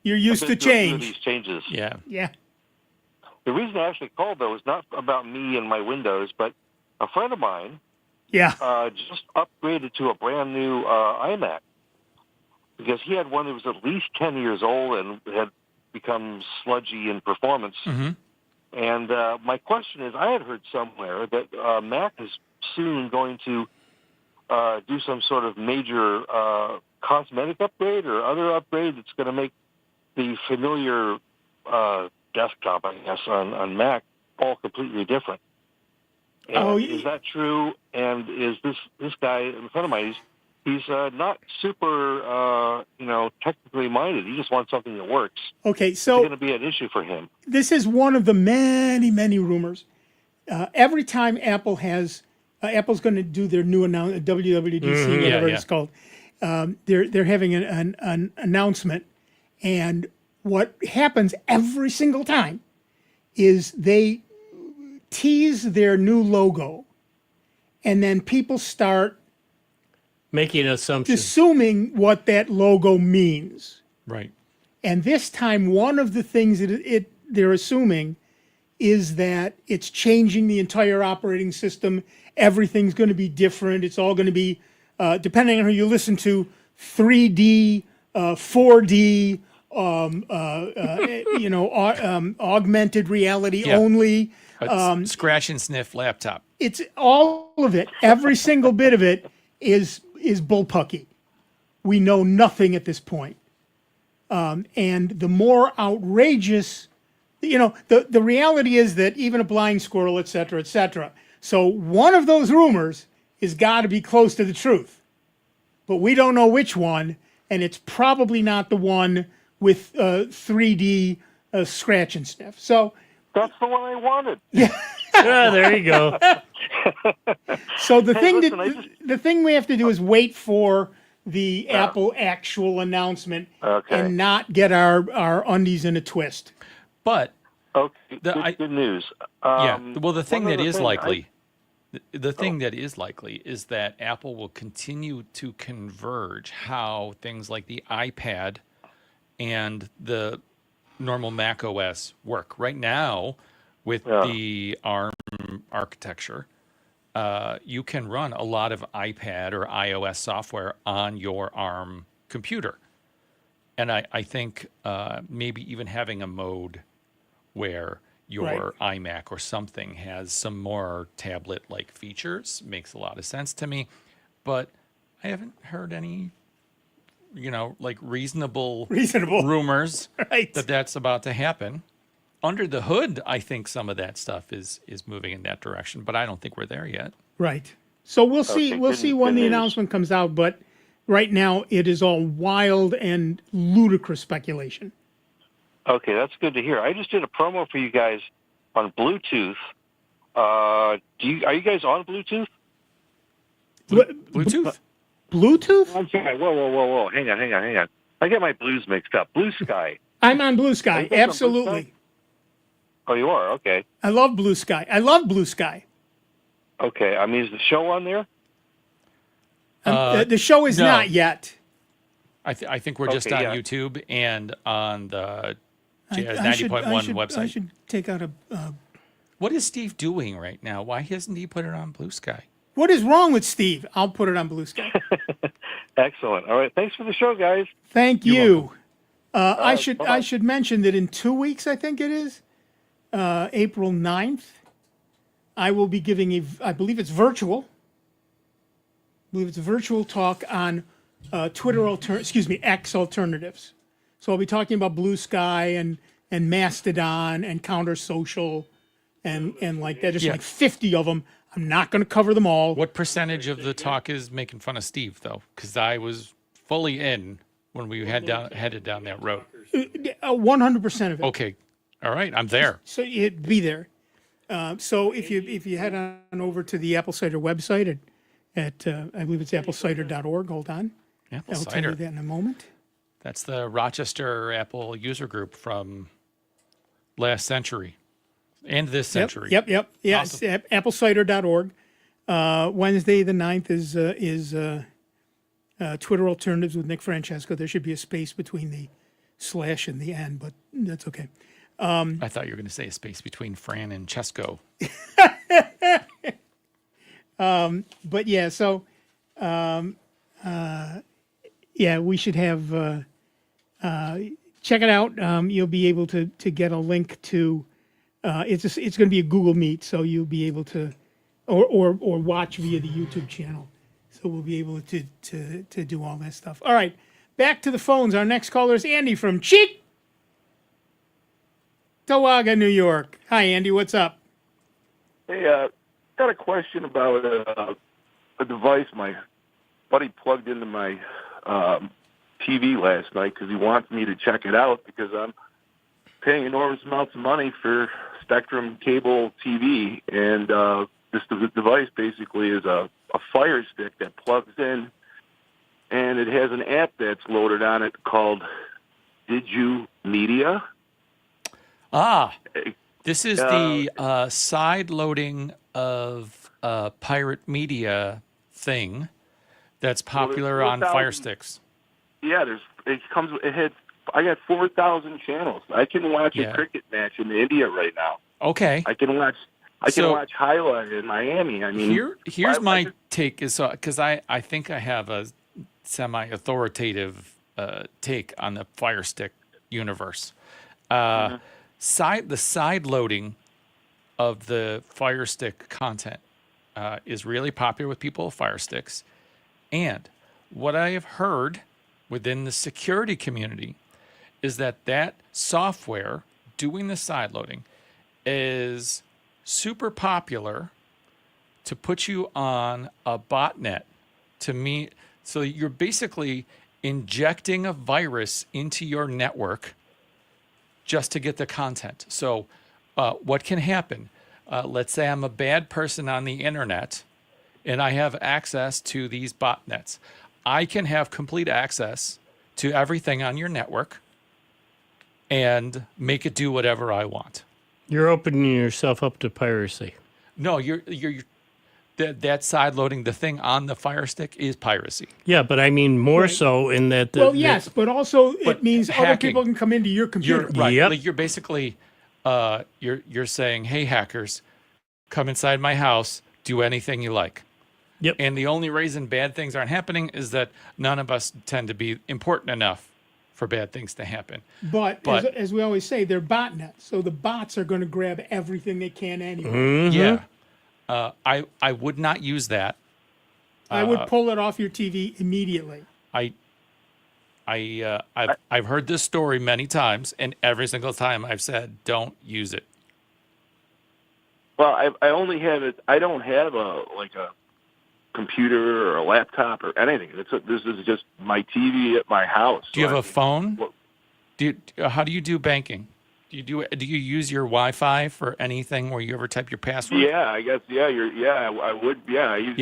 you're used to change. These changes. Yeah. Yeah. The reason I actually called though is not about me and my Windows, but a friend of mine. Just upgraded to a brand new iMac because he had one that was at least 10 years old and had become sludgy in performance. Mm-hmm. And my question is, I had heard somewhere that Mac is soon going to do some sort of major cosmetic upgrade or other upgrade that's going to make the familiar desktop, I guess, on Mac all completely different. Is that true? And is this guy in front of mine? He's not super, technically minded. He just wants something that works. Okay, so it's going to be an issue for him. This is one of the many rumors. Every time Apple has, Apple's going to do their new WWDC, whatever it's called. They're having an announcement, and what happens every single time is they tease their new logo, and then people start making assumptions, assuming what that logo means. Right. And this time, one of the things that they're assuming is that it's changing the entire operating system. Everything's going to be different. It's all going to be, depending on who you listen to, 3D, 4D, augmented reality only. Scratch and sniff laptop. It's all of it. Every single bit of it is bullpucky. We know nothing at this point. And the more outrageous, the reality is that even a blind squirrel, et cetera. So one of those rumors has got to be close to the truth. But we don't know which one, and it's probably not the one with 3D scratch and sniff. So that's the one I wanted. Yeah. There you go. So the thing we have to do is wait for the Apple actual announcement and not get our undies in a twist. But good news. Well, the thing that is likely, is that Apple will continue to converge how things like the iPad and the normal Mac OS work. Right now, with the ARM architecture, you can run a lot of iPad or iOS software on your ARM computer. And I think maybe even having a mode where your iMac or something has some more tablet-like features makes a lot of sense to me. But I haven't heard any, reasonable rumors that that's about to happen. Under the hood, I think some of that stuff is moving in that direction, but I don't think we're there yet. Right. So we'll see. We'll see when the announcement comes out. But right now, it is all wild and ludicrous speculation. Okay, that's good to hear. I just did a promo for you guys on Bluetooth. Are you guys on Bluetooth? Bluetooth? Bluetooth? I'm sorry. Whoa. Hang on. I get my blues mixed up. Blue Sky. I'm on Blue Sky. Absolutely. Blue Sky? Oh, you are? Okay. I love Blue Sky. Okay. I mean, is the show on there? The show is not yet. I think we're just on YouTube and on the Jazz 90.1 website. I should take out a... What is Steve doing right now? Why hasn't he put it on Blue Sky? What is wrong with Steve? I'll put it on Blue Sky. Excellent. All right. Thanks for the show, guys. Thank you. I should mention that in 2 weeks, I think it is, April 9th, I will be giving I believe it's virtual talk on X alternatives. So I'll be talking about Blue Sky and Mastodon and Counter Social and like that. There's like 50 of them. I'm not going to cover them all. What percentage of the talk is making fun of Steve, though? Because I was fully in when we headed down that road. 100% of it. Okay. All right. I'm there. So you'd be there. So if you head on over to the Apple Cider website at I believe it's applecider.org. Hold on. Apple I'll tell you that in a moment. That's the Rochester Apple user group from last century and this century. Yep. Yeah, Awesome. it's applecider.org. Wednesday the 9th is Twitter Alternatives with Nick Francesco. There should be a space between the / and the N, but that's okay. I thought you were going to say a space between Fran and Chesco. But yeah, so we should have check it out. You'll be able to get a link to it's going to be a Google Meet, so you'll be able to or watch via the YouTube channel. So we'll be able to do all that stuff. All right, back to the phones. Our next caller is Andy from Cheektowaga, New York. Hi, Andy. What's up? Hey, got a question about a device my buddy plugged into my TV last night because he wants me to check it out because I'm paying enormous amounts of money for Spectrum cable TV, and this device basically is a Fire Stick that plugs in, and it has an app that's loaded on it called Diju Media. This is the side loading of pirate media thing that's popular on Fire Sticks. Yeah, I got 4,000 channels. I can watch a cricket match in India right now. Okay. I can watch highlight in Miami. I mean, here's my take is because I think I have a semi-authoritative take on the Fire Stick universe. The side loading of the Fire Stick content is really popular with people with Fire Sticks, and what I have heard within the security community is that software doing the side loading is super popular to put you on a botnet so you're basically injecting a virus into your network just to get the content. So what can happen? Let's say I'm a bad person on the internet and I have access to these botnets. I can have complete access to everything on your network and make it do whatever I want. You're opening yourself up to piracy. No, that side loading the thing on the Fire Stick is piracy. Yeah, but I mean more so in that. But also it means other people can come into your computer. Right. Like you're basically you're saying, hey hackers, come inside my house, do anything you like. Yep. And the only reason bad things aren't happening is that none of us tend to be important enough for bad things to happen. But as we always say, they're botnets, so the bots are going to grab everything they can anyway. Mm-hmm. Yeah. I would not use that. I would pull it off your TV immediately. I've heard this story many times, and every single time I've said, don't use it. Well, I only have it. I don't have a computer or a laptop or anything. This is just my TV at my house. Do you have a phone? How do you do banking? Do you use your Wi-Fi for anything where you ever type your password? Yeah, I guess. Yeah, I would. Yeah, I use.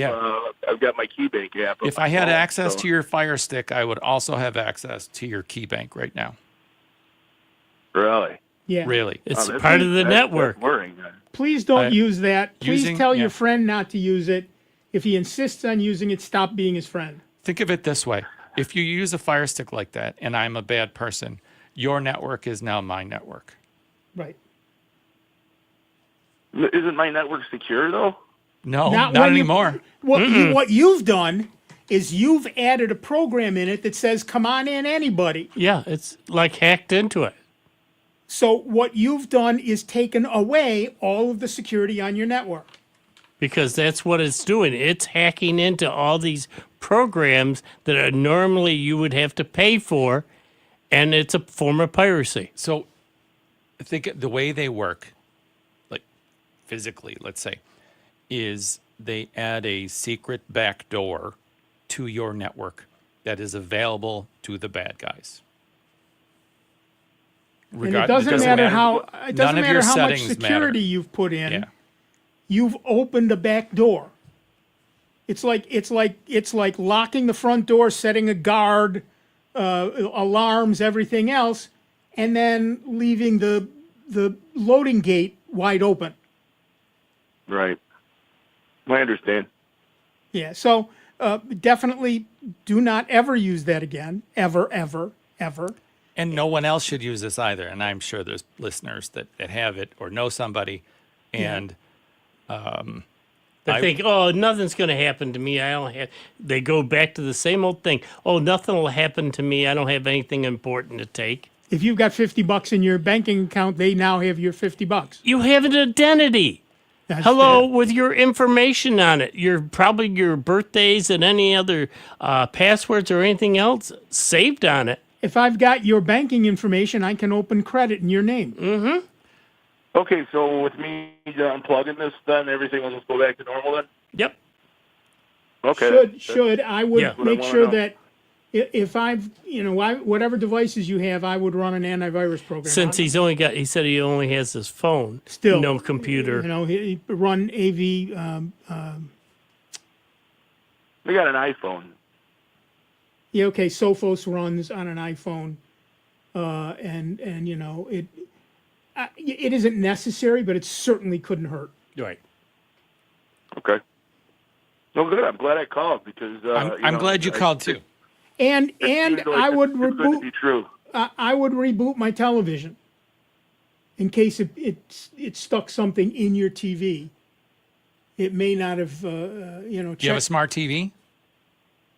I've got my KeyBank app. If I had access to your Fire Stick, I would also have access to your KeyBank right now. Really? Yeah. Really? It's part of the network. Please don't use that. Please tell your friend not to use it. If he insists on using it, stop being his friend. Think of it this way. If you use a Fire Stick like that, and I'm a bad person, your network is now my network. Right. Isn't my network secure, though? No, not anymore. What you've done is you've added a program in it that says, come on in, anybody. Yeah, it's like hacked into it. So what you've done is taken away all of the security on your network. Because that's what it's doing. It's hacking into all these programs that are normally you would have to pay for, and it's a form of piracy. So I think the way they work, like physically, let's say, is they add a secret backdoor to your network that is available to the bad guys. And it doesn't matter how much security you've put in. Yeah. You've opened a back door. It's like locking the front door, setting a guard, alarms, everything else, and then leaving the loading gate wide open. Right. I understand. Yeah. So definitely do not ever use that again. Ever, ever, ever. And no one else should use this either. And I'm sure there's listeners that have it or know somebody. And they think, oh, nothing's going to happen to me. I don't have. They go back to the same old thing. Oh, nothing will happen to me. I don't have anything important to take. If you've got $50 in your banking account, they now have your $50. You have an identity. With your information on it. Probably your birthdays and any other passwords or anything else saved on it. If I've got your banking information, I can open credit in your name. Mm-hmm. Okay, so with me unplugging this, then everything will just go back to normal then? Yep. Okay. I would make sure that if I've, whatever devices you have, I would run an antivirus program. Since he said he only has his phone. Still. No computer. He run AV. We got an iPhone. Yeah, okay, Sophos runs on an iPhone. It isn't necessary, but it certainly couldn't hurt. Right. Okay. No, good. I'm glad I called because I'm glad you called too. And I would reboot. Be true. I would reboot my television in case it stuck something in your TV. It may not have. Do you have a smart TV?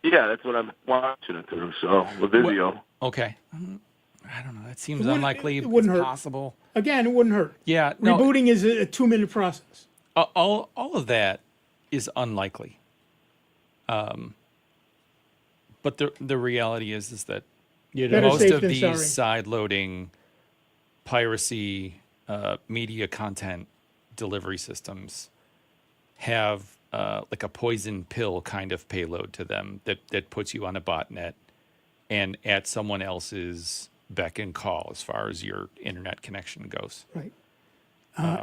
Yeah, that's what I'm watching it through. So with video. Okay. I don't know. That seems unlikely. It wouldn't hurt. Possible. Again, it wouldn't hurt. Yeah. No, rebooting is a 2-minute process. All of that is unlikely. But the reality is that most of these side-loading piracy media content delivery systems have like a poison pill kind of payload to them that puts you on a botnet and at someone else's beck and call as far as your internet connection goes. Right.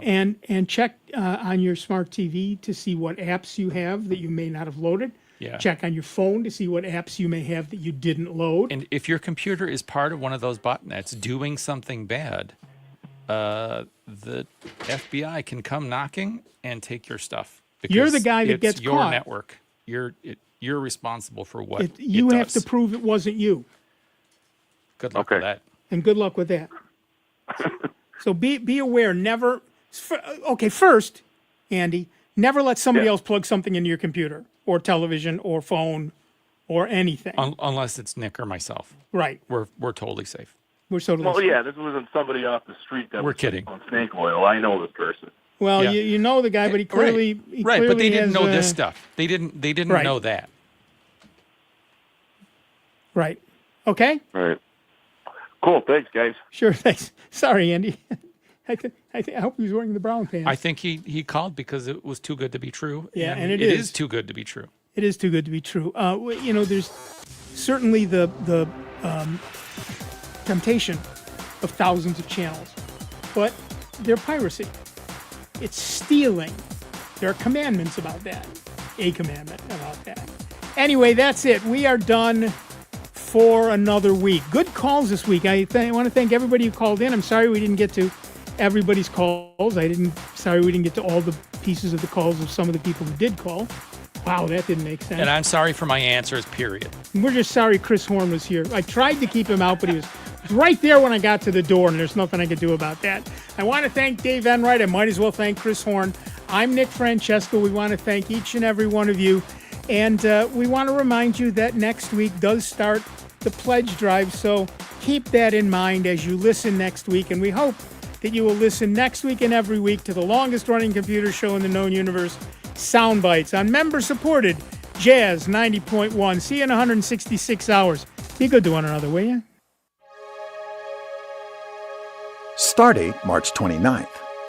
And check on your smart TV to see what apps you have that you may not have loaded. Yeah. Check on your phone to see what apps you may have that you didn't load. And if your computer is part of one of those botnets doing something bad, the FBI can come knocking and take your stuff. You're the guy that gets your caught. Network. You're responsible for what you it have does. to prove it wasn't you. Good luck with that. And good luck with that. So be aware. Never. Okay, first, Andy, never let somebody else plug something into your computer or television or phone or anything. Unless it's Nick or myself. Right. We're totally safe. We're totally Well, safe. yeah, this wasn't somebody off the street that We're was kidding. on snake oil. I know this person. Well, Yeah. you know the guy, but he clearly Right, but they didn't has, know this stuff. They didn't Right. know that. Right. Okay. All right. Cool. Thanks, guys. Sure. Thanks. Sorry, Andy. I hope he was wearing the brown pants. I think he called because it was too good to be true. Yeah, and it is. is. Too good to be true. It is too good to be true. There's certainly the temptation of thousands of channels, but they're piracy. It's stealing. There are commandments about that. A commandment about that. Anyway, that's it. We are done for another week. Good calls this week. I want to thank everybody who called in. I'm sorry we didn't get to everybody's calls. Sorry we didn't get to all the pieces of the calls of some of the people who did call. Wow, that didn't make sense. And I'm sorry for my answers, period. We're just sorry Chris Horn was here. I tried to keep him out, but he was right there when I got to the door, and there's nothing I could do about that. I want to thank Dave Enright. I might as well thank Chris Horn. I'm Nick Francesco. We want to thank each and every one of you. And we want to remind you that next week does start the pledge drive, so keep that in mind as you listen next week. And we hope that you will listen next week and every week to the longest-running computer show in the known universe, Sound Bytes, on member-supported Jazz 90.1. See you in 166 hours. Be good to one another, will you? Stardate March 29th.